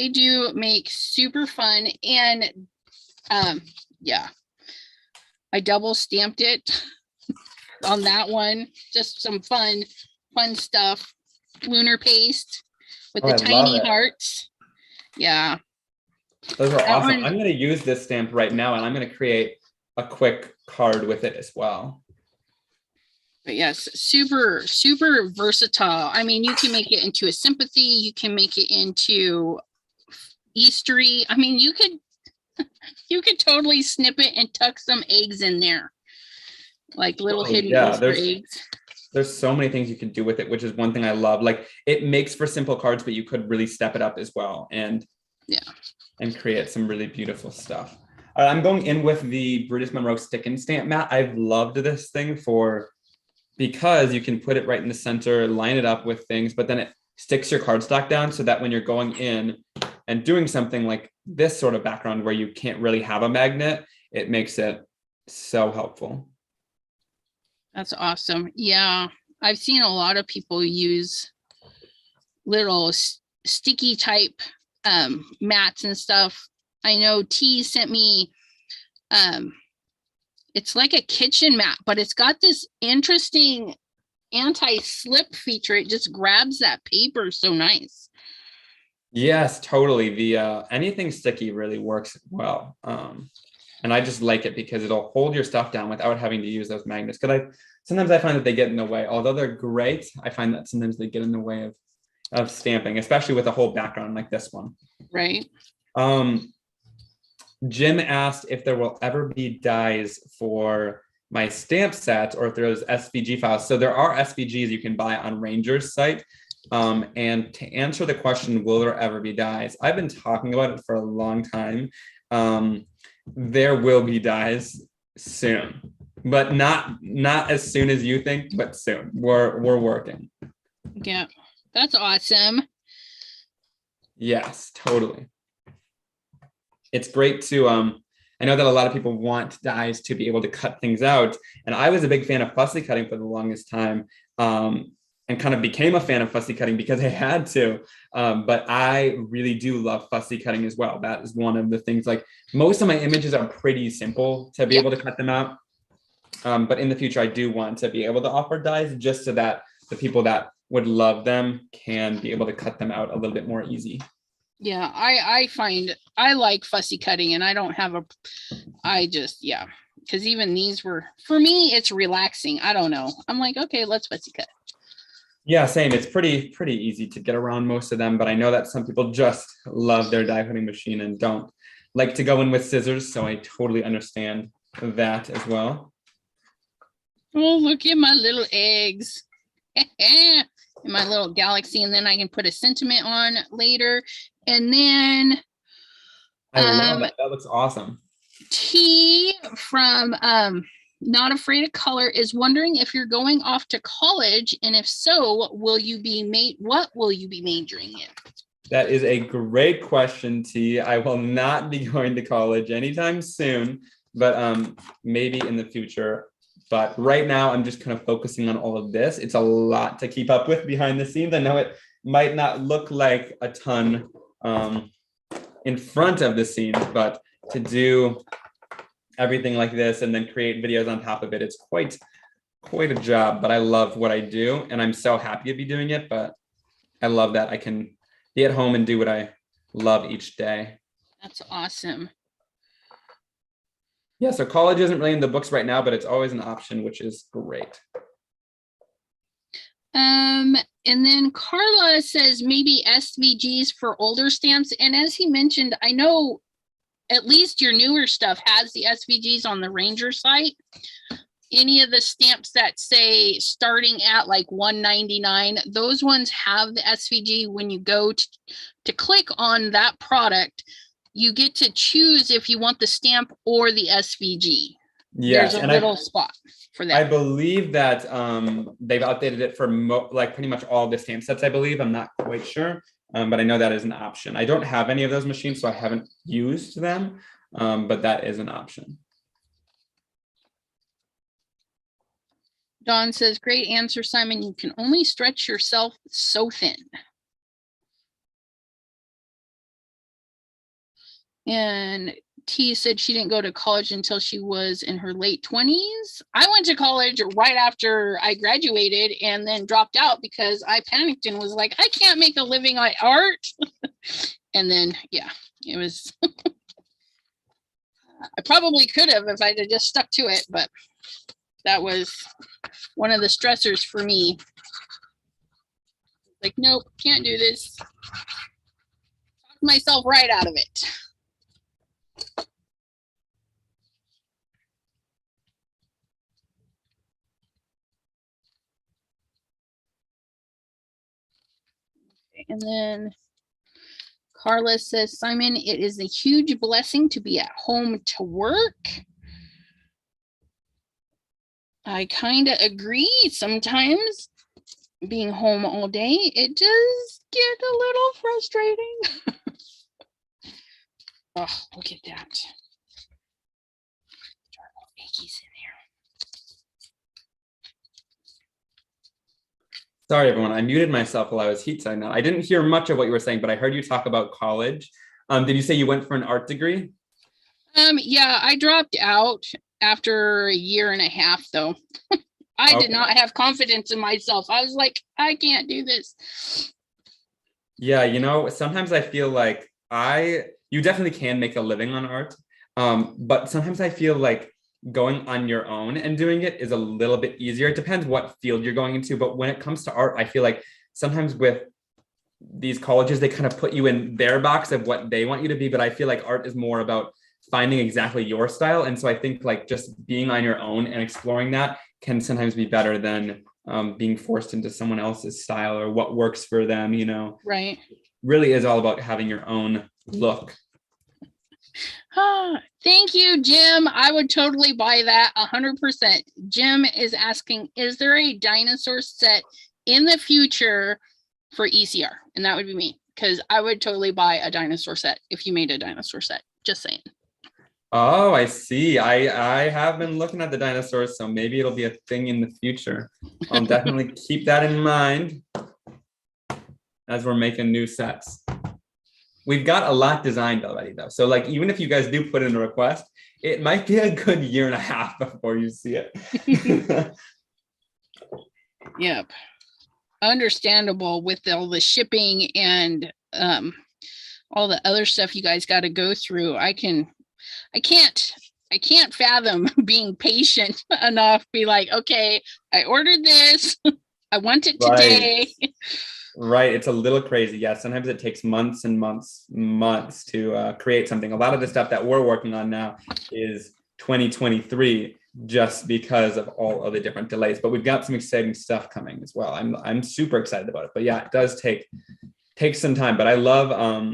do make super fun. And yeah, I double stamped it on that one. Just some fun stuff. Lunar Paste with the tiny hearts. Yeah. Those are awesome. I'm going to use this stamp right now, and I'm going to create a quick card with it as well. But yes, super, super versatile. I mean, you can make it into a sympathy. You can make it into Eastery. I mean, you could totally snip it and tuck some eggs in there, like little hidden Easter eggs. there's so many things you can do with it, which is one thing I love. Like it makes for simple cards, but you could really step it up as well and create some really beautiful stuff. All right, I'm going in with the Brutus Monroe stick and stamp mat. I've loved this thing because you can put it right in the center, line it up with things, but then it sticks your cardstock down so that when you're going in and doing something like this sort of background where you can't really have a magnet, it makes it so helpful. That's awesome. Yeah, I've seen a lot of people use little sticky type mats and stuff. I know T sent me, it's like a kitchen mat, but it's got this interesting anti-slip feature. It just grabs that paper so nice. Yes, totally. The anything sticky really works well. And I just like it because it'll hold your stuff down without having to use those magnets. Because sometimes I find that they get in the way. Although they're great, I find that sometimes they get in the way of stamping, especially with a whole background like this one. Right. Jim asked if there will ever be dies for my stamp set or if there's SVG files. So there are SVGs you can buy on Ranger's site. And to answer the question, will there ever be dies? I've been talking about it for a long time. There will be dies soon, but not as soon as you think, but soon. We're working. Yeah, that's awesome. Yes, totally. It's great to I know that a lot of people want dies to be able to cut things out, and I was a big fan of fussy cutting for the longest time, and kind of became a fan of fussy cutting because I had to. But I really do love fussy cutting as well. That is one of the things. Like most of my images are pretty simple to be able to cut them out, but in the future I do want to be able to offer dies just so that the people that would love them can be able to cut them out a little bit more easy. Yeah, I find I like fussy cutting, and I don't have because even these were, for me, it's relaxing. I don't know. I'm like, okay, let's fussy cut. Yeah, same. It's pretty easy to get around most of them, but I know that some people just love their die cutting machine and don't like to go in with scissors, so I totally understand that as well. Oh, look at my little eggs. In my little galaxy, and then I can put a sentiment on later. And then I love that. That looks awesome. T from Not Afraid of Color is wondering if you're going off to college, and if so, what will you be majoring in? That is a great question, T. I will not be going to college anytime soon, but maybe in the future. But right now, I'm just kind of focusing on all of this. It's a lot to keep up with behind the scenes. I know it might not look like a ton in front of the scenes, but to do everything like this and then create videos on top of it, it's quite a job. But I love what I do, and I'm so happy to be doing it. But I love that I can be at home and do what I love each day. That's awesome. Yeah, so college isn't really in the books right now, but it's always an option, which is great. And then Carla says maybe SVGs for older stamps. And as he mentioned, I know at least your newer stuff has the SVGs on the Ranger site. Any of the stamps that say starting at like $1.99, those ones have the SVG. When you go to click on that product, you get to choose if you want the stamp or the SVG. Yes, there's a little spot for that. I believe that they've updated it for like pretty much all the stamp sets, I believe. I'm not quite sure, but I know that is an option. I don't have any of those machines, so I haven't used them, but that is an option. Dawn says, great answer, Simon. You can only stretch yourself so thin. And T said she didn't go to college until she was in her late 20s. I went to college right after I graduated and then dropped out because I panicked and was like, I can't make a living on art. And then, yeah, it was, I probably could have if I'd just stuck to it, but that was one of the stressors for me. Like, nope, can't do this. Talk myself right out of it. And then Carla says, Simon, it is a huge blessing to be at home to work. I kind of agree. Sometimes being home all day, it does get a little frustrating. Oh, look at that. Achy's in there. Sorry, everyone. I muted myself while I was heat signing. I didn't hear much of what you were saying, but I heard you talk about college. Did you say you went for an art degree? Yeah, I dropped out after a year and a half, though. I did not have confidence in myself. I was like, I can't do this. Yeah, you know, sometimes I feel like you definitely can make a living on art. But sometimes I feel like going on your own and doing it is a little bit easier. It depends what field you're going into. But when it comes to art, I feel like sometimes with these colleges, they kind of put you in their box of what they want you to be. But I feel like art is more about finding exactly your style. And so I think like just being on your own and exploring that can sometimes be better than being forced into someone else's style or what works for them, you know. Right. Really is all about having your own look. Thank you, Jim. I would totally buy that 100%. Jim is asking, is there a dinosaur set in the future for ECR? And that would be me, because I would totally buy a dinosaur set if you made a dinosaur set. Just saying. Oh, I see. I have been looking at the dinosaurs, so maybe it'll be a thing in the future. I'll definitely keep that in mind as we're making new sets. We've got a lot designed already, though. So like, even if you guys do put in a request, it might be a good year and a half before you see it. Yep. Understandable with all the shipping and all the other stuff you guys got to go through. I can't fathom being patient enough, be like, okay, I ordered this. I want it today. Right. It's a little crazy. Yeah. Sometimes it takes months and months to create something. A lot of the stuff that we're working on now is 2023 just because of all of the different delays, but we've got some exciting stuff coming as well. I'm super excited about it, but yeah, it does take some time, but I love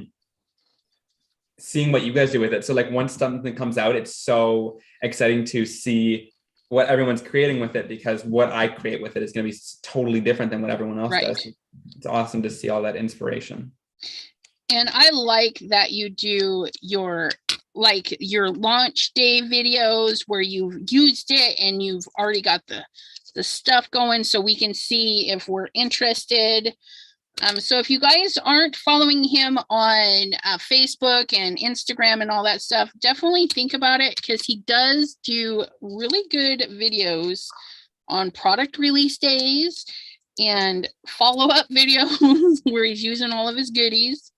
seeing what you guys do with it. So like once something comes out, it's so exciting to see what everyone's creating with it, because what I create with it is going to be totally different than what everyone else does. It's awesome to see all that inspiration. And I like that you do your launch day videos where you've used it and you've already got the stuff going so we can see if we're interested. So if you guys aren't following him on Facebook and Instagram and all that stuff, definitely think about it, because he does do really good videos on product release days and follow-up videos where he's using all of his goodies.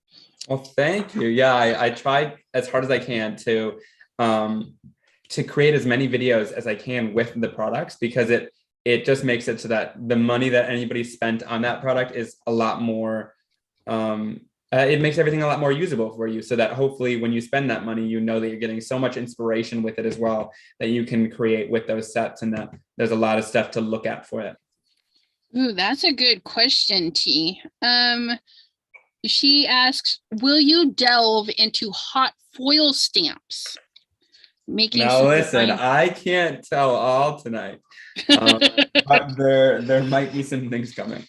Well, thank you. Yeah, I tried as hard as I can to create as many videos as I can with the products, because it just makes it so that the money that anybody spent on that product is a lot more, it makes everything a lot more usable for you, so that hopefully when you spend that money, you know that you're getting so much inspiration with it as well that you can create with those sets, and that there's a lot of stuff to look at for it. Ooh, that's a good question, T. She asks, will you delve into hot foil stamps? Now listen, I can't tell all tonight, but there might be some things coming.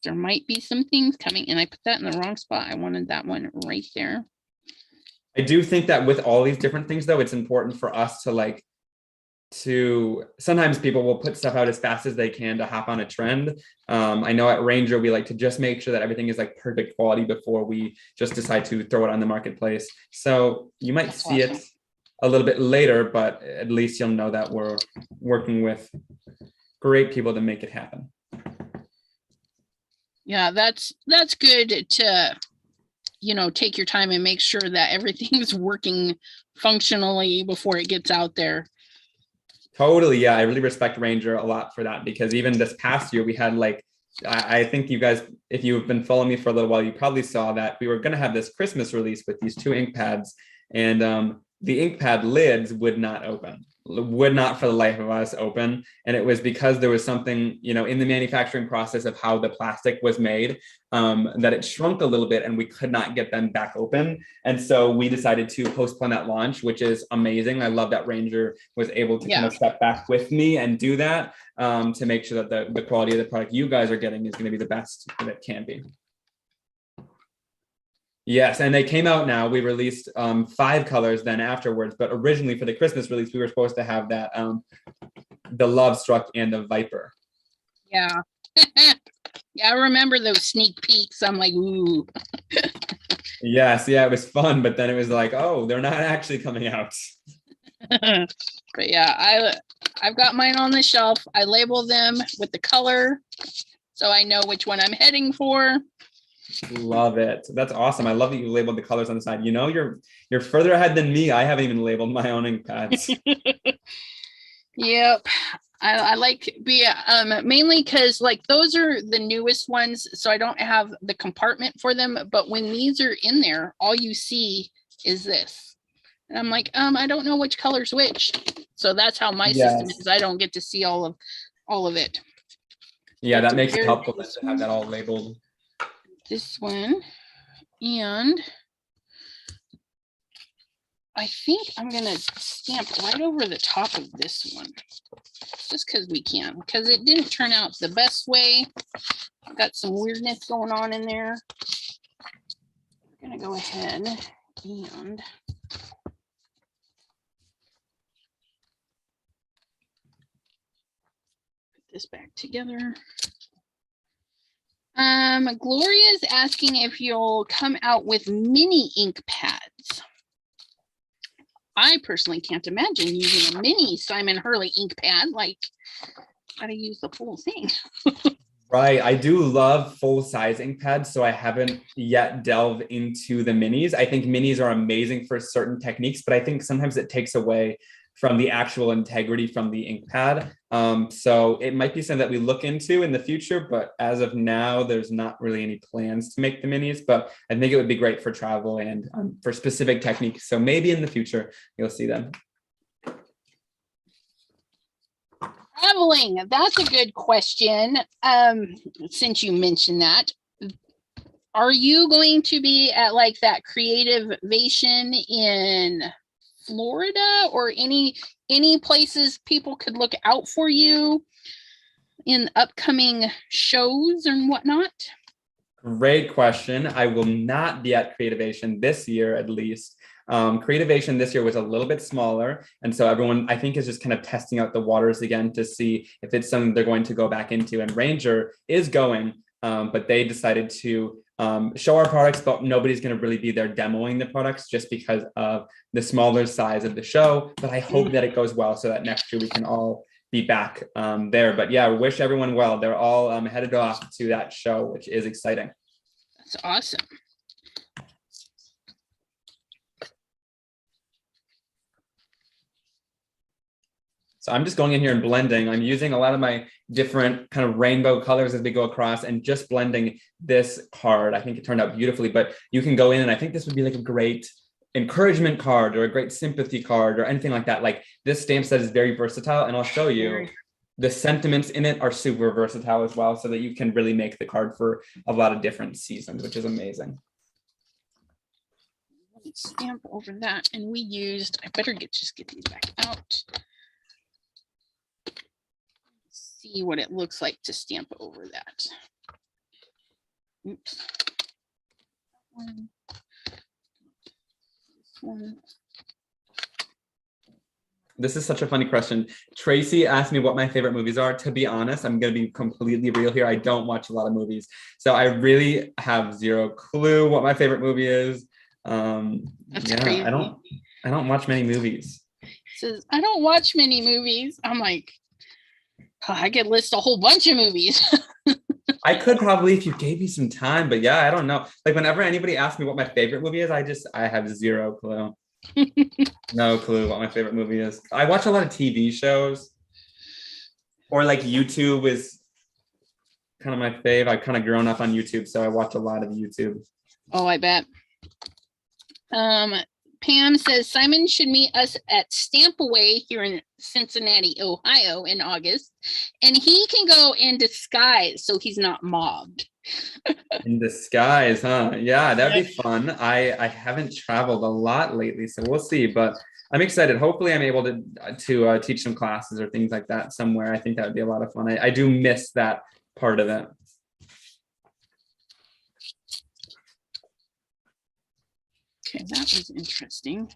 There might be some things coming, and I put that in the wrong spot. I wanted that one right there. I do think that with all these different things, though, it's important for us to sometimes people will put stuff out as fast as they can to hop on a trend. I know at Ranger, we like to just make sure that everything is like perfect quality before we just decide to throw it on the marketplace. So you might see it a little bit later, but at least you'll know that we're working with great people to make it happen. Yeah, that's good to, take your time and make sure that everything's working functionally before it gets out there. Totally. Yeah. I really respect Ranger a lot for that, because even this past year we had I think you guys, if you've been following me for a little while, you probably saw that we were going to have this Christmas release with these 2 ink pads, and the ink pad lids would not for the life of us open. And it was because there was something, in the manufacturing process of how the plastic was made, that it shrunk a little bit and we could not get them back open. And so we decided to postpone that launch, which is amazing. I love that Ranger was able to kind of step back with me and do that, to make sure that the quality of the product you guys are getting is going to be the best that it can be. Yes, and they came out now. We released 5 colors then afterwards, but originally for the Christmas release, we were supposed to have that the Love Struck and the Viper. Yeah. Yeah, I remember those sneak peeks. I'm like, ooh. Yes, yeah, it was fun, but then it was like, oh, they're not actually coming out. But yeah, I've got mine on the shelf. I label them with the color, so I know which one I'm heading for. Love it. That's awesome. I love that you labeled the colors on the side. You're further ahead than me. I haven't even labeled my own ink pads. Yep. I like mainly because like those are the newest ones, so I don't have the compartment for them. But when these are in there, all you see is this, and I'm like, I don't know which color's which. So that's how my system is. I don't get to see all of it. Yeah, that makes it helpful to have that all labeled. This one, and I think I'm gonna stamp right over the top of this one, just because we can, because it didn't turn out the best way. I've got some weirdness going on in there. I'm gonna go ahead and put this back together. Gloria's asking if you'll come out with mini ink pads. I personally can't imagine using a mini Simon Hurley ink pad. Like, gotta use the full thing. Right. I do love full size ink pads, so I haven't yet delved into the minis. I think minis are amazing for certain techniques, but I think sometimes it takes away from the actual integrity from the ink pad. So it might be something that we look into in the future, but as of now, there's not really any plans to make the minis, but I think it would be great for travel and for specific techniques. So maybe in the future, you'll see them. Traveling, that's a good question. Since you mentioned that, are you going to be at like that Creativation in Florida or any places people could look out for you in upcoming shows and whatnot? Great question. I will not be at Creativation this year, at least. Creativation this year was a little bit smaller. And so everyone, I think, is just kind of testing out the waters again to see if it's something they're going to go back into. And Ranger is going, but they decided to show our products, but nobody's going to really be there demoing the products just because of the smaller size of the show. But I hope that it goes well so that next year we can all be back there. But yeah, wish everyone well. They're all headed off to that show, which is exciting. That's awesome. So I'm just going in here and blending. I'm using a lot of my different kind of rainbow colors as we go across and just blending this card. I think it turned out beautifully, but you can go in and I think this would be like a great encouragement card or a great sympathy card or anything like that. Like this stamp set is very versatile, and I'll show you the sentiments in it are super versatile as well, so that you can really make the card for a lot of different seasons, which is amazing. Stamp over that, and we used, I better just get these back out. See what it looks like to stamp over that. Oops. This is such a funny question. Tracy asked me what my favorite movies are. To be honest, I'm going to be completely real here. I don't watch a lot of movies. So I really have zero clue what my favorite movie is. That's crazy. I don't watch many movies. Says, I don't watch many movies. I'm like, I could list a whole bunch of movies. I could probably if you gave me some time, but yeah, I don't know. Like whenever anybody asks me what my favorite movie is, I have zero clue. No clue what my favorite movie is. I watch a lot of TV shows, or like YouTube is kind of my fave. I've kind of grown up on YouTube, so I watch a lot of YouTube. Oh, I bet. Pam says Simon should meet us at Stamp Away here in Cincinnati, Ohio in August, and he can go in disguise so he's not mobbed. In disguise, huh? Yeah, that'd be fun. I haven't traveled a lot lately, so we'll see. But I'm excited. Hopefully, I'm able to teach some classes or things like that somewhere. I think that would be a lot of fun. I do miss that part of it. Okay, that was interesting.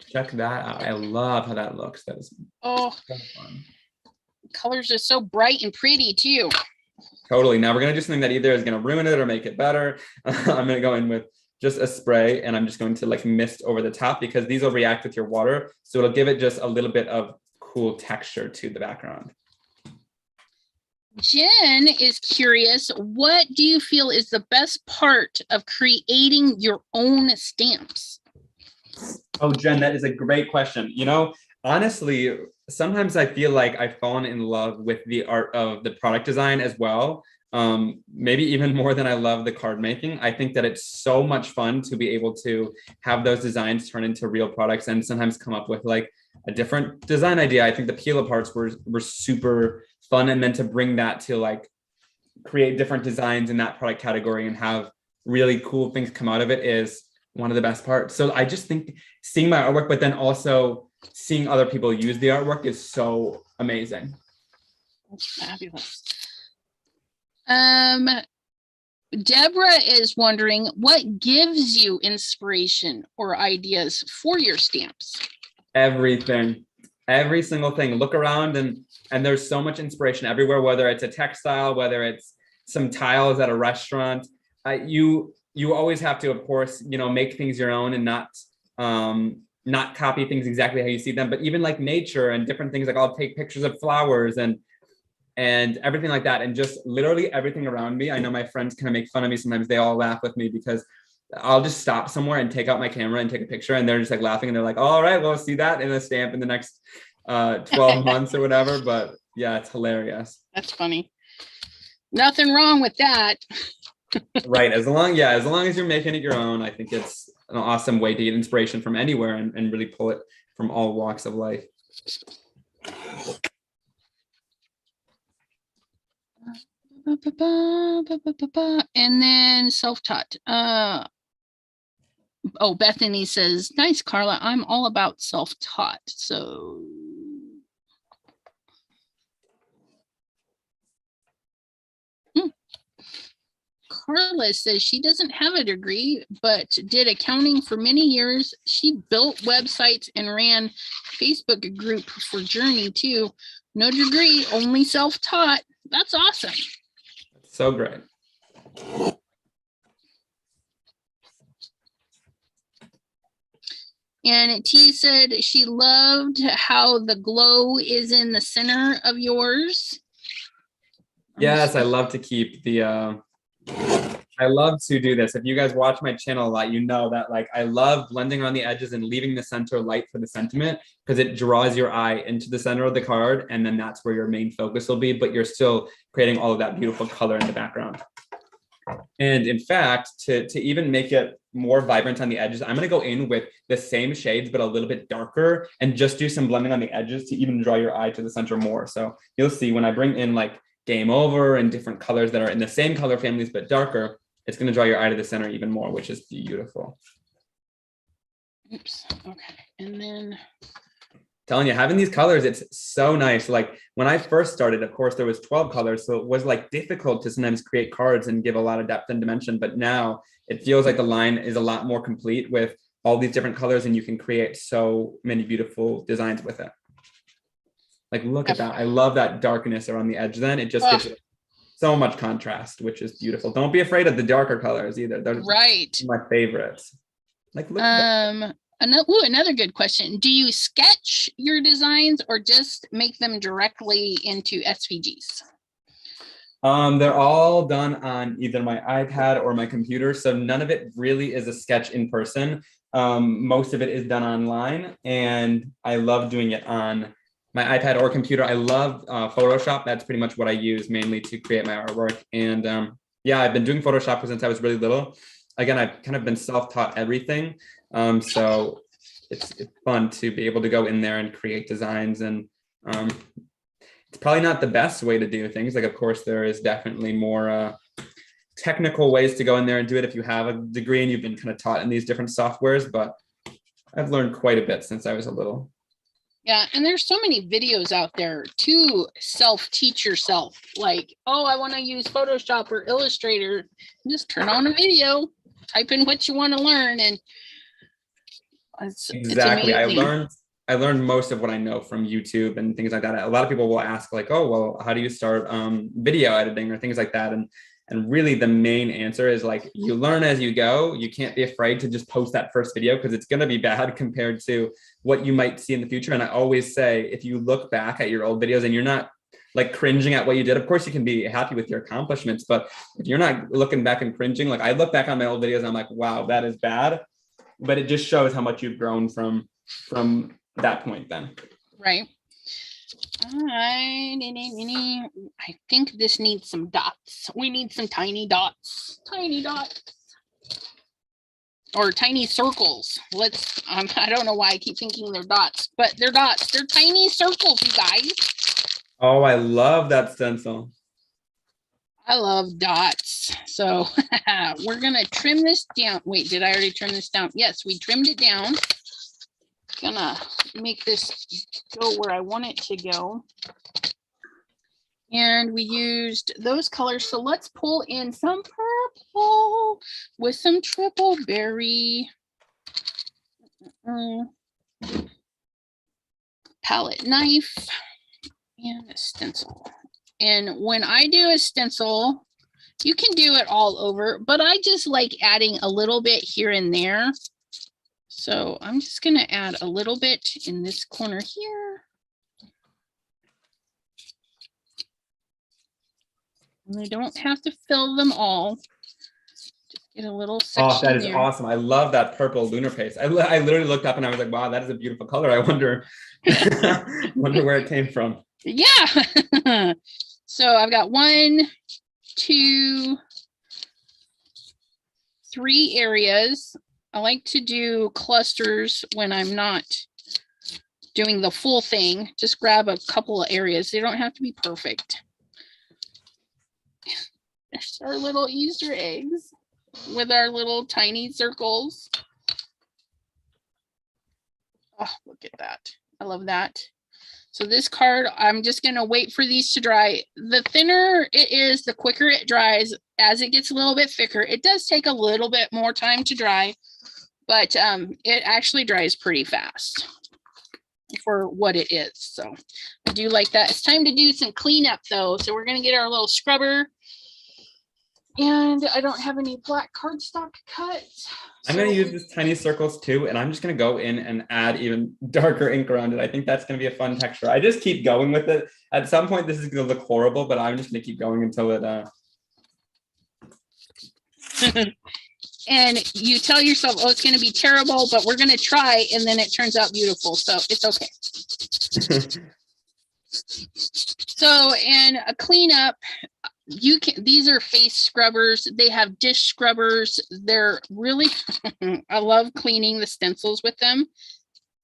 Check that out. I love how that looks. That is so fun. Colors are so bright and pretty too. Totally. Now we're gonna do something that either is gonna ruin it or make it better. I'm gonna go in with just a spray, and I'm just going to like mist over the top because these will react with your water, so it'll give it just a little bit of cool texture to the background. Jen is curious, what do you feel is the best part of creating your own stamps? Oh, Jen, that is a great question. You know, honestly, sometimes I feel like I've fallen in love with the art of the product design as well. Maybe even more than I love the card making. I think that it's so much fun to be able to have those designs turn into real products and sometimes come up with like a different design idea. I think the peel aparts were super fun. And then to bring that to like create different designs in that product category and have really cool things come out of it is one of the best parts. So I just think seeing my artwork, but then also seeing other people use the artwork is so amazing. That's fabulous. Deborah is wondering what gives you inspiration or ideas for your stamps? Everything, every single thing. Look around and there's so much inspiration everywhere, whether it's a textile, whether it's some tiles at a restaurant. You always have to, of course, you know, make things your own and not copy things exactly how you see them, but even like nature and different things, like I'll take pictures of flowers and everything like that. And just literally everything around me. I know my friends kind of make fun of me sometimes. They all laugh with me because I'll just stop somewhere and take out my camera and take a picture, and they're just like laughing and they're like, all right, we'll see that in a stamp in the next 12 months or whatever. But yeah, it's hilarious. That's funny. Nothing wrong with that. Right. As long as you're making it your own, I think it's an awesome way to get inspiration from anywhere and really pull it from all walks of life. And then self-taught. Bethany says, nice, Carla. I'm all about self-taught. So Carla says she doesn't have a degree, but did accounting for many years. She built websites and ran Facebook group for Journey too. No degree, only self-taught. That's awesome. So great. And T said she loved how the glow is in the center of yours. Yes, I love to keep the I love to do this. If you guys watch my channel a lot, you know that like I love blending on the edges and leaving the center light for the sentiment because it draws your eye into the center of the card, and then that's where your main focus will be, but you're still creating all of that beautiful color in the background. And in fact, to even make it more vibrant on the edges, I'm going to go in with the same shades, but a little bit darker, and just do some blending on the edges to even draw your eye to the center more. So you'll see when I bring in like Game Over and different colors that are in the same color families, but darker, it's going to draw your eye to the center even more, which is beautiful. Oops. Okay. And then telling you, having these colors, it's so nice. Like when I first started, of course, there was 12 colors. So it was like difficult to sometimes create cards and give a lot of depth and dimension. But now it feels like the line is a lot more complete with all these different colors, and you can create so many beautiful designs with it. Like, look at that. I love that darkness around the edge. Then it just gives it so much contrast, which is beautiful. Don't be afraid of the darker colors either. They're right. My favorites. Like, look at that. Another good question. Do you sketch your designs or just make them directly into SVGs? They're all done on either my iPad or my computer. So none of it really is a sketch in person. Most of it is done online, and I love doing it on my iPad or computer. I love Photoshop. That's pretty much what I use mainly to create my artwork. And yeah, I've been doing Photoshop since I was really little. again, I've kind of been self-taught everything. So it's fun to be able to go in there and create designs. And it's probably not the best way to do things. Like, of course, there is definitely more technical ways to go in there and do it if you have a degree and you've been kind of taught in these different softwares, but I've learned quite a bit since I was a little. Yeah, and there's so many videos out there to self-teach yourself. Like, oh, I want to use Photoshop or Illustrator. Just turn on a video, type in what you want to learn, and exactly. It's I learned most of what I know from YouTube and things like that. A lot of people will ask, like, oh, well, how do you start video editing or things like that? And really the main answer is, like, you learn as you go. You can't be afraid to just post that first video because it's going to be bad compared to what you might see in the future. And I always say, if you look back at your old videos and you're not like cringing at what you did, of course you can be happy with your accomplishments, but if you're not looking back and cringing, like I look back on my old videos and I'm like, wow, that is bad. But it just shows how much you've grown from that point then. Right. I think this needs some dots. We need some tiny dots. Tiny dots. Or tiny circles. I don't know why I keep thinking they're dots, but they're dots. They're tiny circles, you guys. Oh, I love that stencil. I love dots. So we're going to trim this down. Wait, did I already trim this down? Yes, we trimmed it down. Gonna make this go where I want it to go. And we used those colors. So let's pull in some purple with some triple berry. Palette knife and a stencil. And when I do a stencil, you can do it all over, but I just like adding a little bit here and there. So I'm just going to add a little bit in this corner here. And I don't have to fill them all. Just get a little section. Oh, that is there. Awesome. I love that purple Lunar Paste. I literally looked up and I was like, wow, that is a beautiful color. I wonder where it came from. Yeah. So I've got 1, 2, 3 areas. I like to do clusters when I'm not doing the full thing. Just grab a couple of areas. They don't have to be perfect. There's our little Easter eggs with our little tiny circles. Oh, look at that. I love that. So this card, I'm just going to wait for these to dry. The thinner it is, the quicker it dries. As it gets a little bit thicker, it does take a little bit more time to dry, but it actually dries pretty fast for what it is. So I do like that. It's time to do some cleanup though. So we're going to get our little scrubber. And I don't have any black cardstock cut. I'm going to use these tiny circles too, and I'm just going to go in and add even darker ink around it. I think that's going to be a fun texture. I just keep going with it. At some point, this is going to look horrible, but I'm just going to keep going until it... And you tell yourself, oh, it's going to be terrible, but we're going to try, and then it turns out beautiful, so it's okay. So, and a cleanup, these are face scrubbers. They have dish scrubbers. They're really, I love cleaning the stencils with them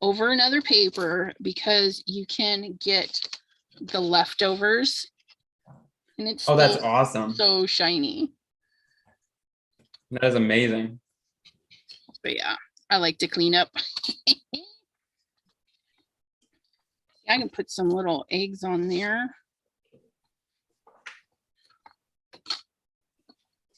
over another paper because you can get the leftovers. And it's that's awesome. So shiny. That is amazing. But yeah, I like to clean up. I can put some little eggs on there.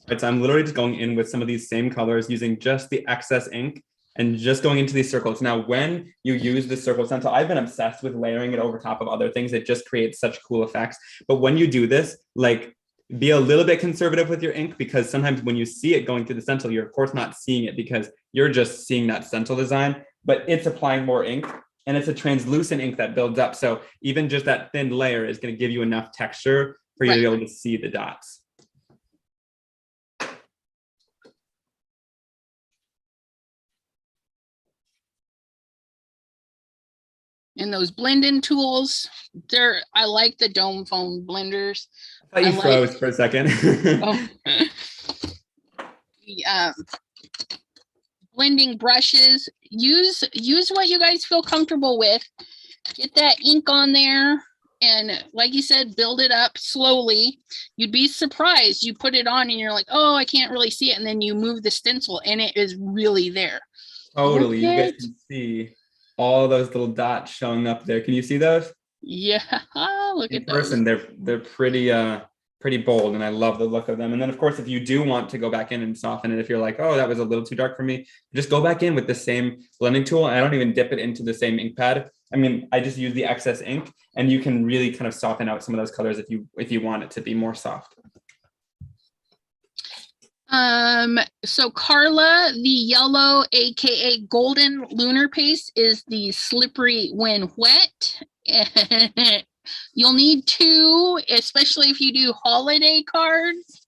Right, so I'm literally just going in with some of these same colors using just the excess ink and just going into these circles. Now, when you use the circle stencil, I've been obsessed with layering it over top of other things. It just creates such cool effects. But when you do this, like, be a little bit conservative with your ink, because sometimes when you see it going through the stencil, you're of course not seeing it because you're just seeing that stencil design, but it's applying more ink and it's a translucent ink that builds up. So even just that thin layer is going to give you enough texture for you to be able to see the dots. And those blend-in tools, I like the dome foam blenders. I thought you froze for a second. Oh. blending brushes. Use what you guys feel comfortable with. Get that ink on there. And like you said, build it up slowly. You'd be surprised. You put it on and you're like, oh, I can't really see it. And then you move the stencil and it is really there. Totally. You guys can see all those little dots showing up there. Can you see those? Yeah. Look at those. In person, they're pretty bold, and I love the look of them. And then of course, if you do want to go back in and soften it, if you're like, oh, that was a little too dark for me, just go back in with the same blending tool. I don't even dip it into the same ink pad. I mean, I just use the excess ink, and you can really kind of soften out some of those colors if you want it to be more soft. So Carla, the yellow, aka golden lunar paste, is the slippery when wet. You'll need 2, especially if you do holiday cards.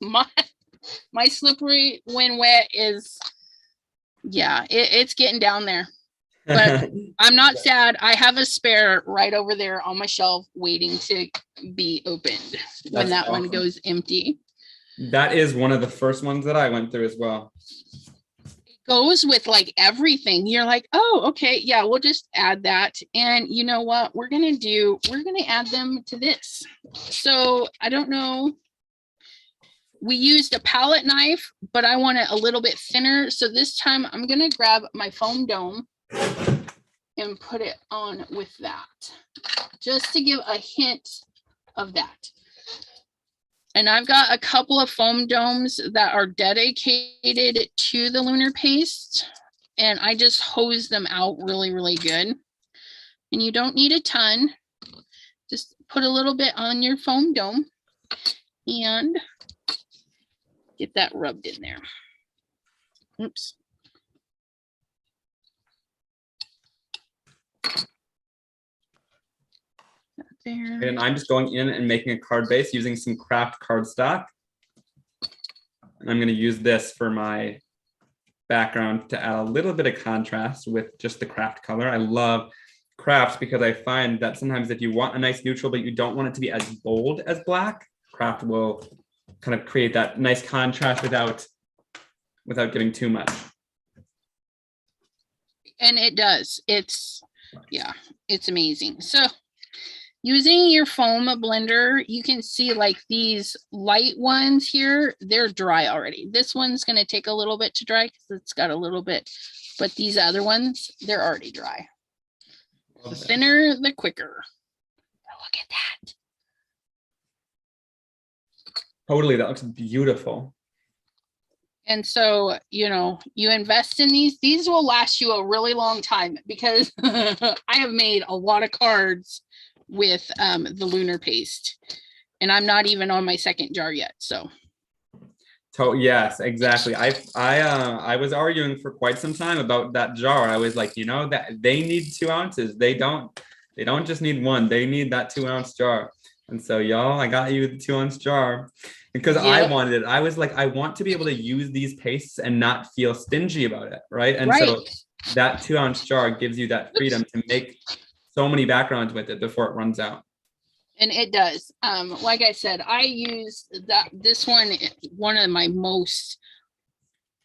my slippery when wet is, yeah, it's getting down there. But I'm not sad. I have a spare right over there on my shelf waiting to be opened when that one goes empty. That is one of the first ones that I went through as well. It goes with like everything. You're like, oh, okay, yeah, we'll just add that. And you know what we're gonna do? We're gonna add them to this. So I don't know. We used a palette knife, but I want it a little bit thinner. So this time I'm gonna grab my foam dome and put it on with that, just to give a hint of that. And I've got a couple of foam domes that are dedicated to the lunar paste, and I just hose them out really, really good. And you don't need a ton. Just put a little bit on your foam dome and get that rubbed in there. Oops. There. And I'm just going in and making a card base using some craft cardstock. And I'm going to use this for my background to add a little bit of contrast with just the craft color. I love crafts because I find that sometimes if you want a nice neutral, but you don't want it to be as bold as black, craft will kind of create that nice contrast without giving too much. And it does. It's amazing. So using your foam blender, you can see like these light ones here, they're dry already. This one's going to take a little bit to dry because it's got a little bit, but these other ones, they're already dry. The thinner, the quicker. Oh, look at that. Totally, that looks beautiful. And so, you know, you invest in these will last you a really long time because I have made a lot of cards with the lunar paste, and I'm not even on my second jar yet. So yes, exactly. I was arguing for quite some time about that jar. I was like, you know, that they need 2 ounces. They don't just need 1. They need that 2-ounce jar. And so y'all, I got you the 2-ounce jar because I wanted it. I was like, I want to be able to use these pastes and not feel stingy about it, right? And so that 2-ounce jar gives you that freedom to make so many backgrounds with it before it runs out. And it does. Like I said, I use this one of my most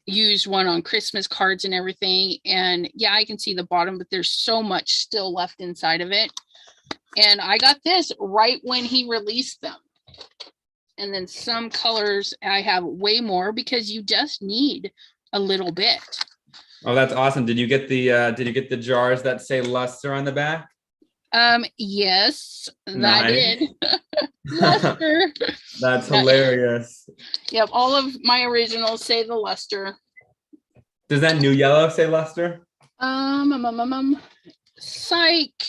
used one on Christmas cards and everything. And yeah, I can see the bottom, but there's so much still left inside of it. And I got this right when he released them. And then some colors I have way more because you just need a little bit. Oh, that's awesome. Did you get the jars that say luster on the back? Yes, nice. I did. Luster. That's hilarious. Yep, all of my originals say the luster. Does that new yellow say luster? Psych.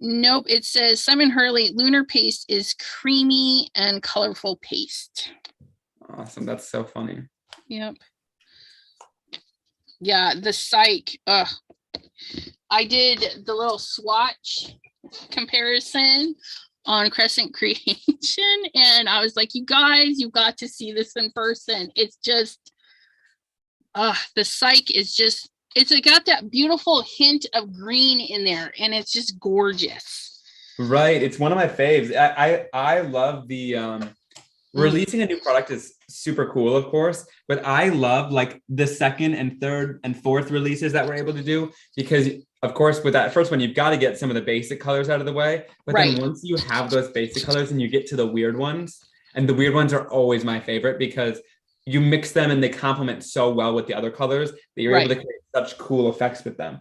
Nope, it says Simon Hurley Lunar Paste is creamy and colorful paste. Awesome, that's so funny. Yep. Yeah, the Psych. I did the little swatch comparison on Crescent Creation, and I was like, you guys, you've got to see this in person. It's just, the Psych is just, it's got that beautiful hint of green in there, and it's just gorgeous. Right, it's one of my faves. I love the Releasing a new product is super cool, of course, but I love like the second and third and fourth releases that we're able to do, because of course with that first one, you've got to get some of the basic colors out of the way. But then once you have those basic colors and you get to the weird ones, and the weird ones are always my favorite because you mix them and they complement so well with the other colors that you're able to create such cool effects with them.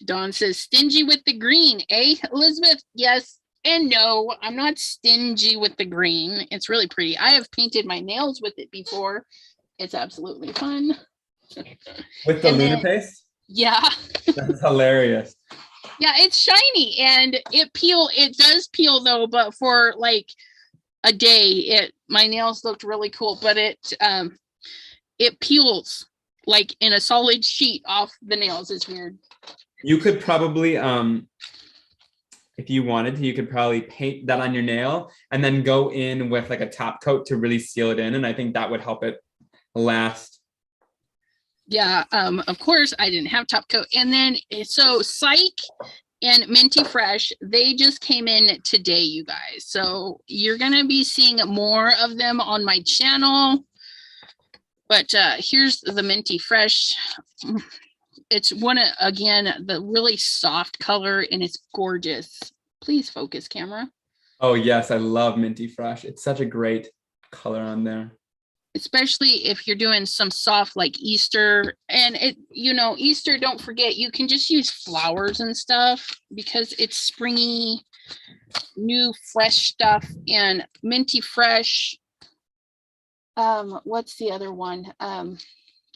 Dawn says, stingy with the green, eh, Elizabeth? Yes and no. I'm not stingy with the green. It's really pretty. I have painted my nails with it before. It's absolutely fun. With the Lunar Paste? Yeah. That's hilarious. Yeah, it's shiny and it does peel though, but for like a day, my nails looked really cool, but it peels like in a solid sheet off the nails. It's weird. You could probably, if you wanted to, you could probably paint that on your nail and then go in with like a top coat to really seal it in. And I think that would help it last. Yeah, of course I didn't have top coat. And then, so Psych and Minty Fresh, they just came in today, you guys. So you're going to be seeing more of them on my channel. But here's the Minty Fresh. It's one, again, the really soft color, and it's gorgeous. Please focus, camera. Oh, yes. I love Minty Fresh. It's such a great color on there. Especially if you're doing some soft like Easter, and Easter, don't forget, you can just use flowers and stuff because it's springy, new, fresh stuff. And Minty Fresh, what's the other one?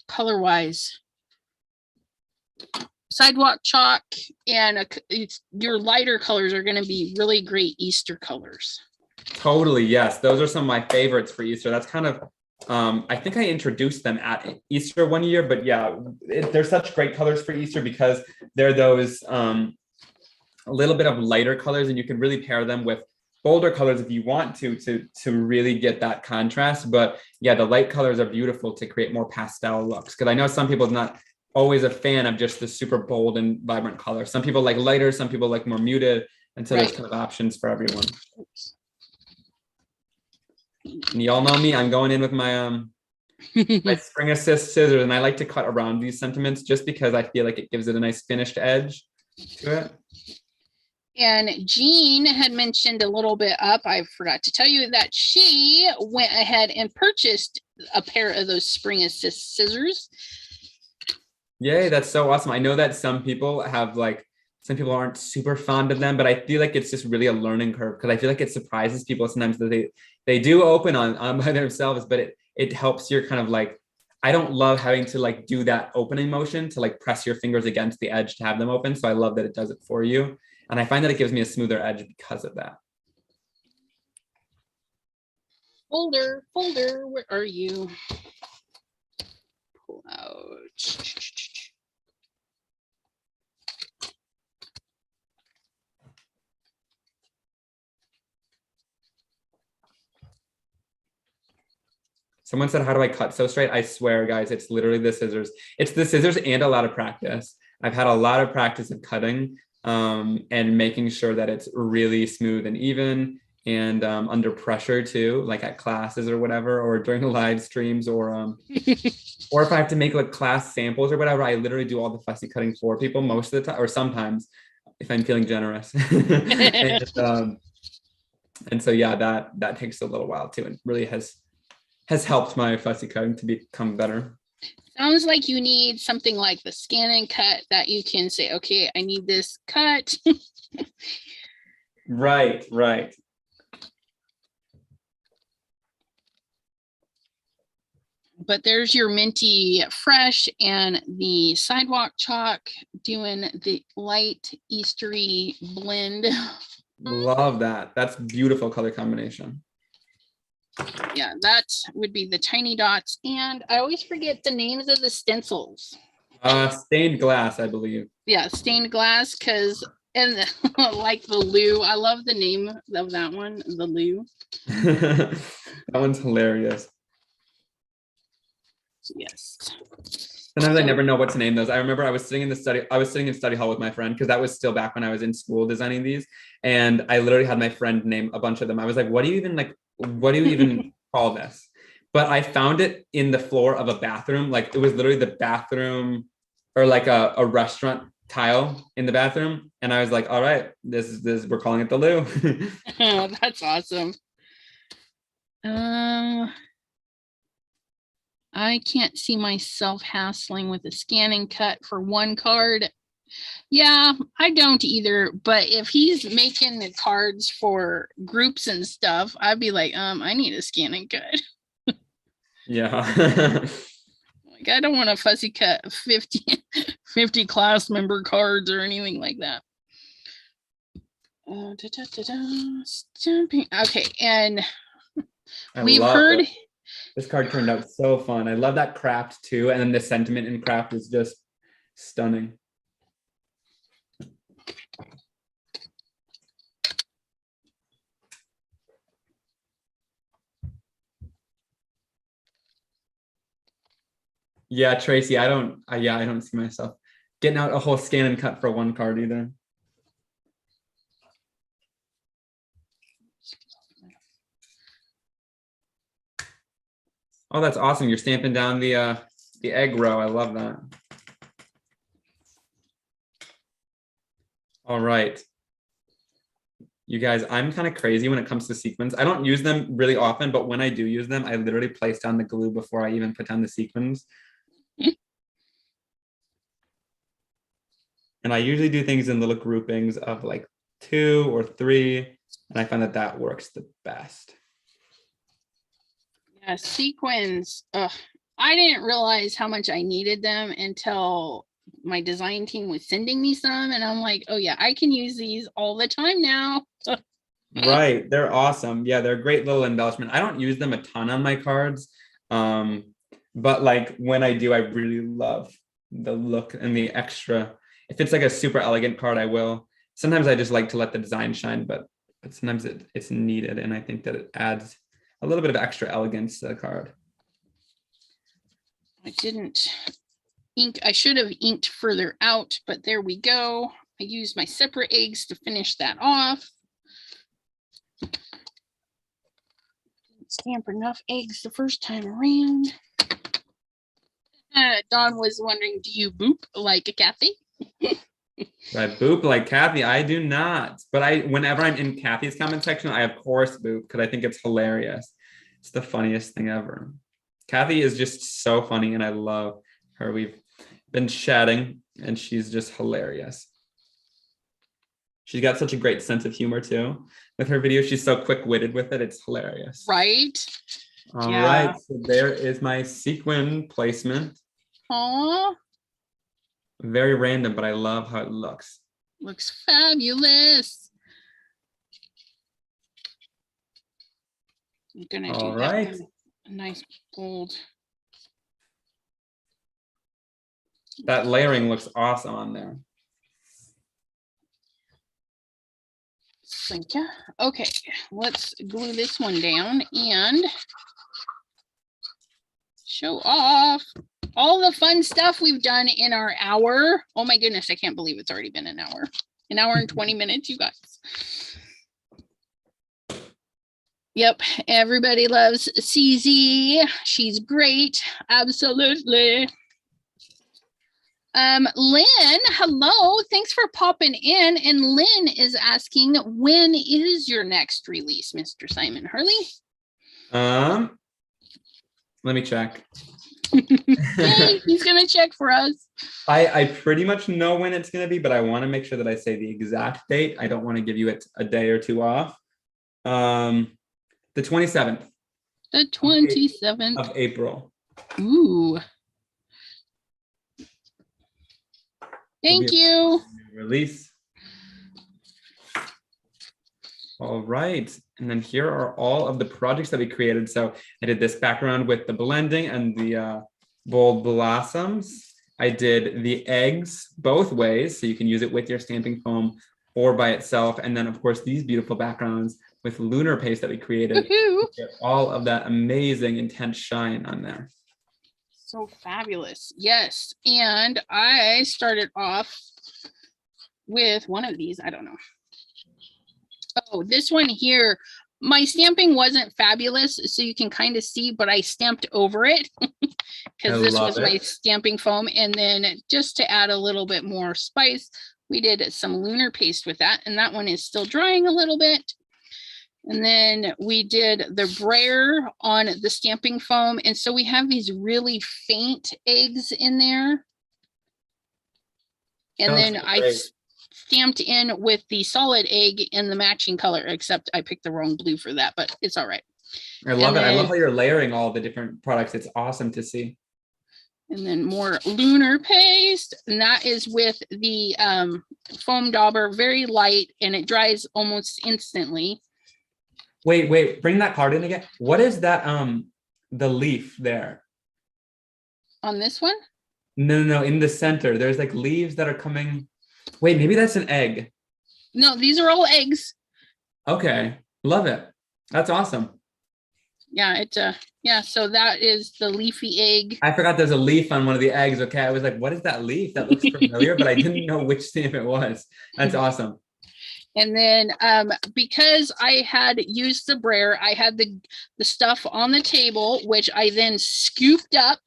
Color wise, Sidewalk Chalk, and your lighter colors are going to be really great Easter colors. Totally, yes. Those are some of my favorites for Easter. That's kind of I think I introduced them at Easter one year, but yeah, they're such great colors for Easter because they're those a little bit of lighter colors, and you can really pair them with bolder colors if you want to really get that contrast. But yeah, the light colors are beautiful to create more pastel looks, because I know some people are not always a fan of just the super bold and vibrant color. Some people like lighter, some people like more muted, and so there's kind of options for everyone. And y'all know me, I'm going in with my my spring assist scissors, and I like to cut around these sentiments just because I feel like it gives it a nice finished edge to it. And Jean had mentioned a little bit up, I forgot to tell you that she went ahead and purchased a pair of those spring assist scissors. Yay, that's so awesome. I know that some people aren't super fond of them, but I feel like it's just really a learning curve, because I feel like it surprises people sometimes that they do open on by themselves, but it helps your kind of like, I don't love having to like do that opening motion to like press your fingers against the edge to have them open. So I love that it does it for you. And I find that it gives me a smoother edge because of that. Folder, where are you? Pull out. Someone said, how do I cut so straight? I swear, guys, it's literally the scissors. It's the scissors and a lot of practice. I've had a lot of practice of cutting and making sure that it's really smooth and even, and under pressure too, like at classes or whatever, or during live streams, or if I have to make like class samples or whatever, I literally do all the fussy cutting for people most of the time, or sometimes if I'm feeling generous. And so, yeah, that takes a little while too, and really has helped my fussy cutting to become better. Sounds like you need something like the scan and cut that you can say, okay, I need this cut. Right. But there's your Minty Fresh and the Sidewalk Chalk doing the light Eastery blend. Love that. That's beautiful color combination. Yeah, that would be the tiny dots. And I always forget the names of the stencils. Stained glass, I believe. Yeah, stained glass, and like the Lou. I love the name of that one, the Lou. That one's hilarious. Yes. Sometimes I never know what to name those. I remember I was sitting in study hall with my friend because that was still back when I was in school designing these. And I literally had my friend name a bunch of them. I was like, what do you even call this? But I found it in the floor of a bathroom. Like it was literally the bathroom or like a restaurant tile in the bathroom. And I was like, all right, this is we're calling it the loo. Oh, that's awesome. I can't see myself hassling with a scan and cut for one card. Yeah, I don't either. But if he's making the cards for groups and stuff, I'd be like, I need a scan and cut. Yeah. Like, I don't want to fussy cut 50 class member cards or anything like that. Stamping. Okay, and we've heard it. This card turned out so fun. I love that craft too. And then the sentiment in craft is just stunning. Yeah, Tracy, I don't see myself getting out a whole scan and cut for one card either. Oh, that's awesome. You're stamping down the egg row. I love that. All right. You guys, I'm kind of crazy when it comes to sequins. I don't use them really often, but when I do use them, I literally place down the glue before I even put down the sequins. And I usually do things in little groupings of like 2 or 3, and I find that works the best. Yeah, sequins. I didn't realize how much I needed them until my design team was sending me some, and I'm like, oh yeah, I can use these all the time now. Right, they're awesome. Yeah, they're a great little embellishment. I don't use them a ton on my cards, but like when I do, I really love the look and the extra. If it's like a super elegant card, I will. Sometimes I just like to let the design shine, but sometimes it's needed, and I think that it adds a little bit of extra elegance to the card. I didn't ink. I should have inked further out, but there we go. I used my separate eggs to finish that off. Didn't stamp enough eggs the first time around. Dawn was wondering, do you boop like Kathy? I boop like Kathy. I do not, but whenever I'm in Kathy's comment section, I of course boop because I think it's hilarious. It's the funniest thing ever. Kathy is just so funny, and I love her. We've been chatting, and she's just hilarious. She's got such a great sense of humor too. With her videos, she's so quick-witted with it. It's hilarious. Right? All right. So there is my sequin placement. Aww. Very random, but I love how it looks. Looks fabulous. I'm gonna do that one. A nice bold. That layering looks awesome on there. Thank you. Okay, let's glue this one down and show off all the fun stuff we've done in our hour. Oh my goodness, I can't believe it's already been an hour. An hour and 20 minutes, you guys. Yep, everybody loves CZ. She's great, absolutely. Lynn, hello, thanks for popping in. And Lynn is asking, when is your next release, Mr. Simon Hurley? Let me check. Yay, he's gonna check for us. I pretty much know when it's gonna be, but I want to make sure that I say the exact date. I don't want to give you it a day or two off. The 27th. The 27th of April. Ooh. Thank you. Release. All right. And then here are all of the projects that we created. So I did this background with the blending and the bold blossoms. I did the eggs both ways. So you can use it with your stamping foam or by itself. And then of course, these beautiful backgrounds with Lunar Paste that we created. All of that amazing intense shine on there. So fabulous. Yes. And I started off with one of these. I don't know. Oh, this one here. My stamping wasn't fabulous, so you can kind of see, but I stamped over it because this was my stamping foam. And then just to add a little bit more spice, we did some Lunar Paste with that. And that one is still drying a little bit. And then we did the brayer on the stamping foam. And so we have these really faint eggs in there. And then I stamped in with the solid egg in the matching color, except I picked the wrong blue for that, but it's all right. I love it. I love how you're layering all the different products. It's awesome to see. And then more Lunar Paste, and that is with the foam dauber, very light, and it dries almost instantly. Wait, bring that card in again. What is that, the leaf there? On this one? No, in the center. There's like leaves that are coming. Wait, maybe that's an egg. No, these are all eggs. Okay, love it. That's awesome. Yeah, yeah, so that is the leafy egg. I forgot there's a leaf on one of the eggs. Okay, I was like, what is that leaf? That looks familiar, but I didn't know which stamp it was. That's awesome. And then because I had used the brayer, I had the stuff on the table, which I then scooped up.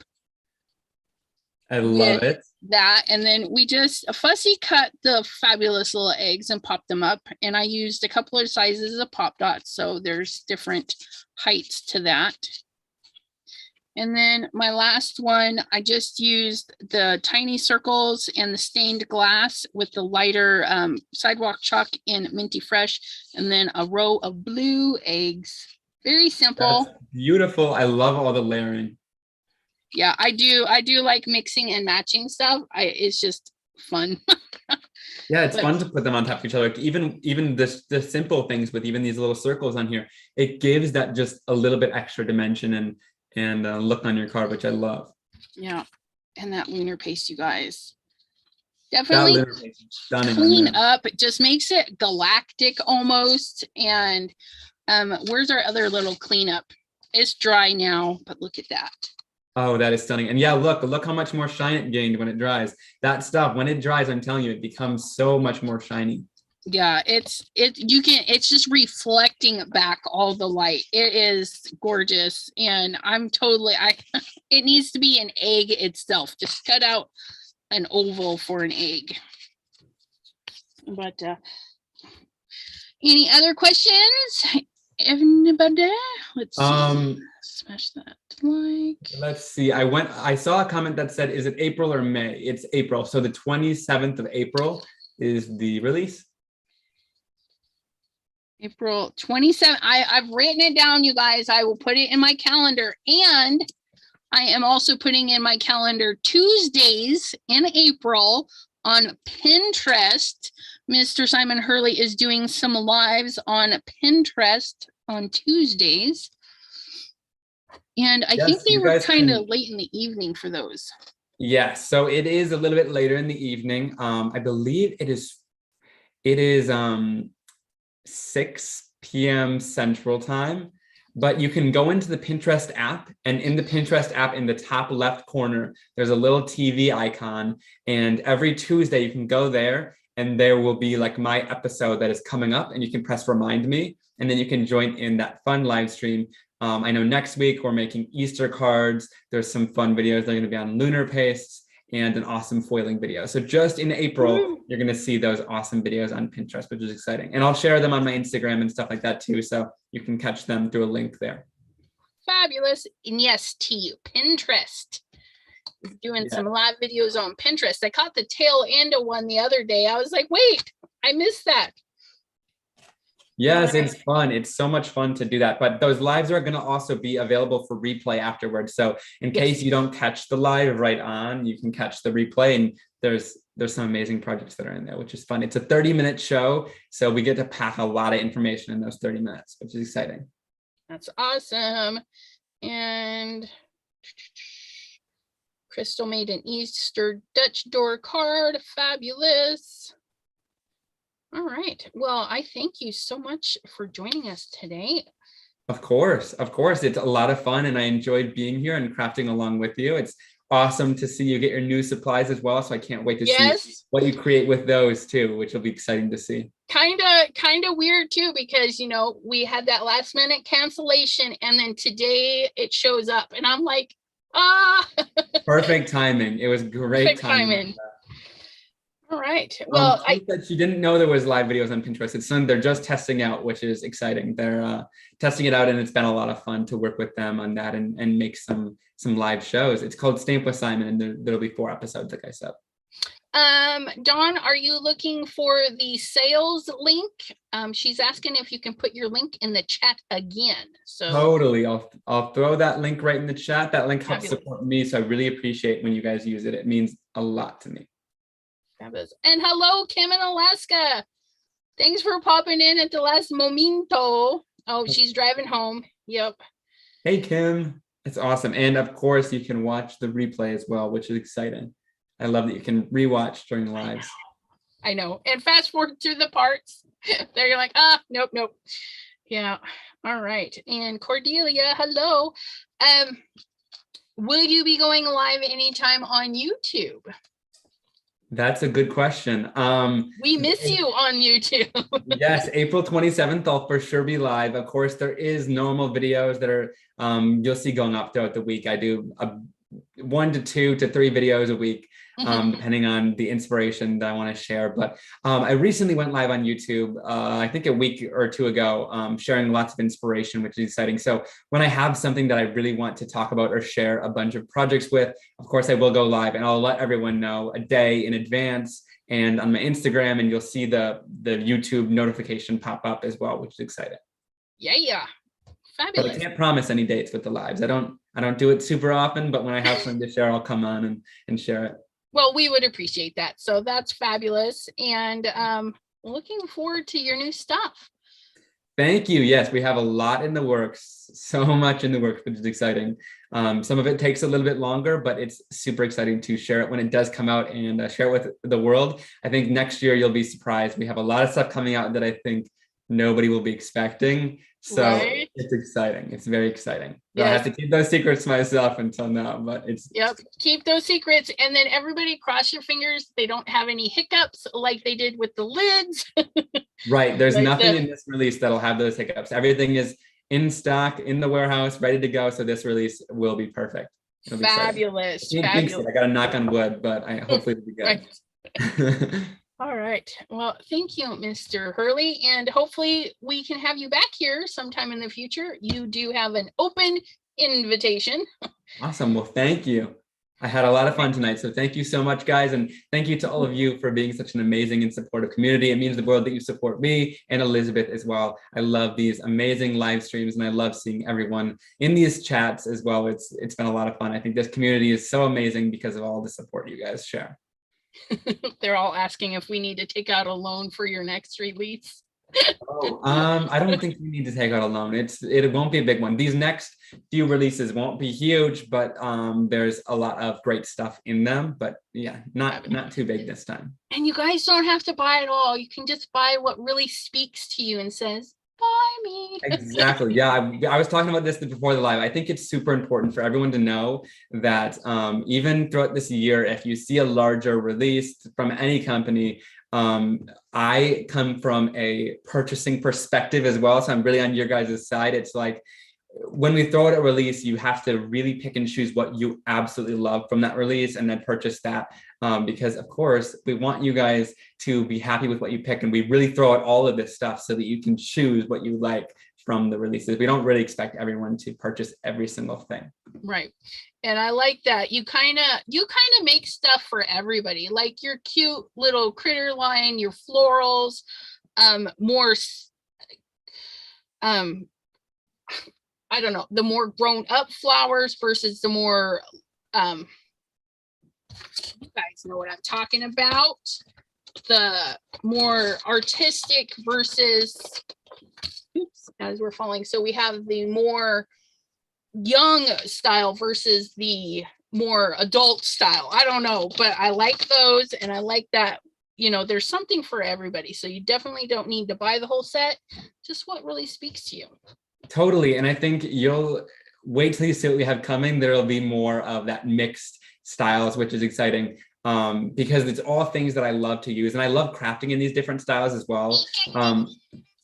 I love it. That, and then we just fussy cut the fabulous little eggs and popped them up. And I used a couple of sizes of pop dots, so there's different heights to that. And then my last one, I just used the tiny circles and the stained glass with the lighter sidewalk chalk in Minty Fresh, and then a row of blue eggs. Very simple. That's beautiful. I love all the layering. Yeah, I do like mixing and matching stuff. It's just fun. Yeah, it's fun to put them on top of each other. Even the simple things with even these little circles on here, it gives that just a little bit extra dimension and look on your card, which I love. Yeah, and that Lunar Paste, you guys. Definitely clean up. It just makes it galactic almost. And where's our other little cleanup? It's dry now, but look at that. Oh, that is stunning. And yeah, look how much more shine it gained when it dries. That stuff, when it dries, I'm telling you, it becomes so much more shiny. Yeah, it's just reflecting back all the light. It is gorgeous. And it needs to be an egg itself. Just cut out an oval for an egg. But any other questions? Anybody? Let's see. Smash that like. Let's see. I saw a comment that said, is it April or May? It's April. So the 27th of April is the release. April 27th. I've written it down, you guys. I will put it in my calendar. And I am also putting in my calendar Tuesdays in April on Pinterest. Mr. Simon Hurley is doing some lives on Pinterest on Tuesdays. And I think they were kind of late in the evening for those. Yes, so it is a little bit later in the evening. I believe it is 6 p.m. Central Time, but you can go into the Pinterest app, and in the Pinterest app, in the top left corner, there's a little TV icon, and every Tuesday you can go there, and there will be like my episode that is coming up, and you can press remind me, and then you can join in that fun live stream. I know next week we're making Easter cards. There's some fun videos that are going to be on Lunar Paste and an awesome foiling video. So just in April, you're going to see those awesome videos on Pinterest, which is exciting. And I'll share them on my Instagram and stuff like that too. So you can catch them through a link there. Fabulous. And yes, Pinterest. Doing some live videos on Pinterest. I caught the tail end of one the other day. I was like, wait, I missed that. Yes, it's fun. It's so much fun to do that. But those lives are going to also be available for replay afterwards. So in case you don't catch the live right on, you can catch the replay. And there's some amazing projects that are in there, which is fun. It's a 30-minute show. So we get to pack a lot of information in those 30 minutes, which is exciting. That's awesome. And Crystal made an Easter Dutch door card. Fabulous. All right. Well, I thank you so much for joining us today. Of course, of course. It's a lot of fun and I enjoyed being here and crafting along with you. It's awesome to see you get your new supplies as well. So I can't wait to see what you create with those too, which will be exciting to see. Kind of weird too, because, you know, we had that last minute cancellation and then today it shows up and I'm like, Perfect timing. It was great timing. All right. Well, she said she didn't know there was live videos on Pinterest. It's something they're just testing out, which is exciting. They're testing it out, and it's been a lot of fun to work with them on that and make some live shows. It's called Stamp with Simon, and there'll be 4 episodes, like I said. Dawn, are you looking for the sales link? She's asking if you can put your link in the chat again. So totally, I'll throw that link right in the chat. That link helps support me, so I really appreciate when you guys use it. It means a lot to me. And hello, Kim in Alaska. Thanks for popping in at the last momento. Oh, she's driving home. Yep. Hey, Kim. It's awesome. And of course, you can watch the replay as well, which is exciting. I love that you can rewatch during the lives. I know. And fast forward through the parts. There you're like, nope. Yeah. All right. And Cordelia, hello. Will you be going live anytime on YouTube? That's a good question. We miss you on YouTube. Yes, April 27th, I'll for sure be live. Of course, there is normal videos that are you'll see going up throughout the week. I do 1 to 2 to 3 videos a week, depending on the inspiration that I want to share. But I recently went live on YouTube, I think a week or 2 ago, sharing lots of inspiration, which is exciting. So when I have something that I really want to talk about or share a bunch of projects with, of course, I will go live and I'll let everyone know a day in advance and on my Instagram, and you'll see the YouTube notification pop up as well, which is exciting. Yeah. Fabulous. But I can't promise any dates with the lives. I don't do it super often, but when I have something to share, I'll come on and share it. Well, we would appreciate that. So that's fabulous. And looking forward to your new stuff. Thank you. Yes, we have a lot in the works, so much in the works, which is exciting. Some of it takes a little bit longer, but it's super exciting to share it when it does come out and share it with the world. I think next year you'll be surprised. We have a lot of stuff coming out that I think nobody will be expecting. So It's exciting. It's very exciting. Yes. I have to keep those secrets myself until now, but it's keep those secrets, and then everybody cross your fingers they don't have any hiccups like they did with the lids. Right. There's nothing in this release that'll have those hiccups. Everything is in stock in the warehouse, ready to go. So this release will be perfect. It'll be fabulous. I got to knock on wood, but hopefully it'll be good. Right. All right. Well, thank you, Mr. Hurley. And hopefully we can have you back here sometime in the future. You do have an open invitation. Awesome. Well, thank you. I had a lot of fun tonight. So thank you so much, guys. And thank you to all of you for being such an amazing and supportive community. It means the world that you support me and Elizabeth as well. I love these amazing live streams and I love seeing everyone in these chats as well. It's been a lot of fun. I think this community is so amazing because of all the support you guys share. They're all asking if we need to take out a loan for your next release. I don't think we need to take out a loan. It won't be a big one. These next few releases won't be huge, but there's a lot of great stuff in them. But yeah, not too big this time. And you guys don't have to buy it all. You can just buy what really speaks to you and says, buy me. Exactly. Yeah, I was talking about this before the live. I think it's super important for everyone to know that even throughout this year, if you see a larger release from any company, I come from a purchasing perspective as well. So I'm really on your guys' side. It's like when we throw out a release, you have to really pick and choose what you absolutely love from that release and then purchase that. Because of course, we want you guys to be happy with what you pick. And we really throw out all of this stuff so that you can choose what you like from the releases. We don't really expect everyone to purchase every single thing. Right. And I like that. You kind of make stuff for everybody, like your cute little critter line, your florals, more, I don't know, the more grown up flowers versus the more, you guys know what I'm talking about, the more artistic versus, as we're falling. So we have the more young style versus the more adult style. I don't know, but I like those. And I like that, there's something for everybody. So you definitely don't need to buy the whole set, just what really speaks to you. Totally. And I think you'll wait till you see what we have coming. There'll be more of that mixed styles, which is exciting. Because it's all things that I love to use. And I love crafting in these different styles as well.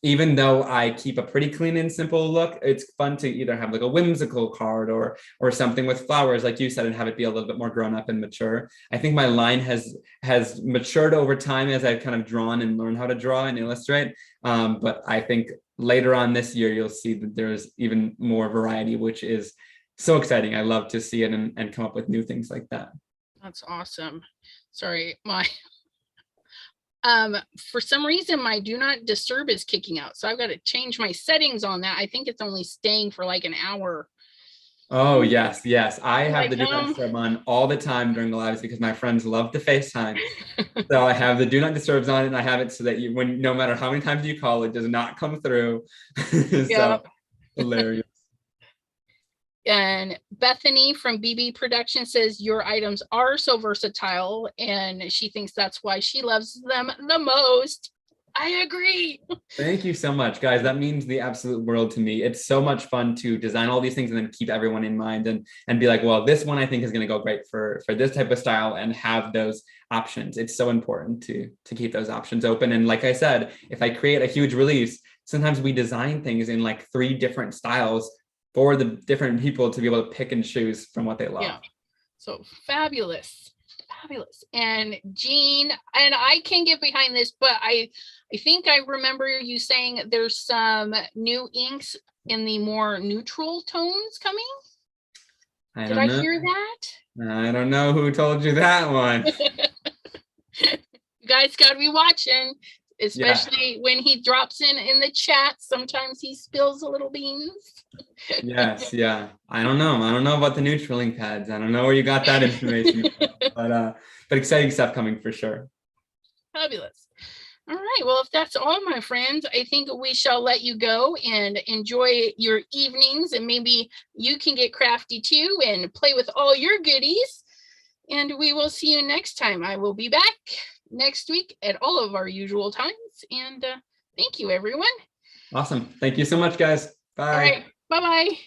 Even though I keep a pretty clean and simple look, it's fun to either have like a whimsical card or something with flowers, like you said, and have it be a little bit more grown up and mature. I think my line has matured over time as I've kind of drawn and learned how to draw and illustrate. But I think later on this year, you'll see that there's even more variety, which is so exciting. I love to see it and come up with new things like that. That's awesome. Sorry, my for some reason my do not disturb is kicking out, so I've got to change my settings on that. I think it's only staying for like an hour. Oh yes, I have the do not disturb on all the time during the lives because my friends love to FaceTime. So I have the do not disturbs on, and I have it so that no matter how many times you call, it does not come through. So hilarious. And Bethany from BB Production says your items are so versatile, and she thinks that's why she loves them the most. I agree. Thank you so much, guys. That means the absolute world to me. It's so much fun to design all these things and then keep everyone in mind and be like, well, this one I think is going to go great for this type of style, and have those options. It's so important to keep those options open. And like I said, if I create a huge release, sometimes we design things in like 3 different styles for the different people to be able to pick and choose from what they love. Yeah. So fabulous. And Jean, and I can get behind this, but I think I remember you saying there's some new inks in the more neutral tones coming. Did I hear that? I don't know who told you that one. You guys got to be watching. Especially when he drops in the chat, sometimes he spills a little beans. Yes, yeah. I don't know about the neutral ink pads. I don't know where you got that information from, but exciting stuff coming for sure. Fabulous. All right, well, if that's all, my friends, I think we shall let you go and enjoy your evenings, and maybe you can get crafty too and play with all your goodies. And we will see you next time. I will be back next week at all of our usual times. And thank you, everyone. Awesome. Thank you so much, guys. Bye. All right. Bye-bye.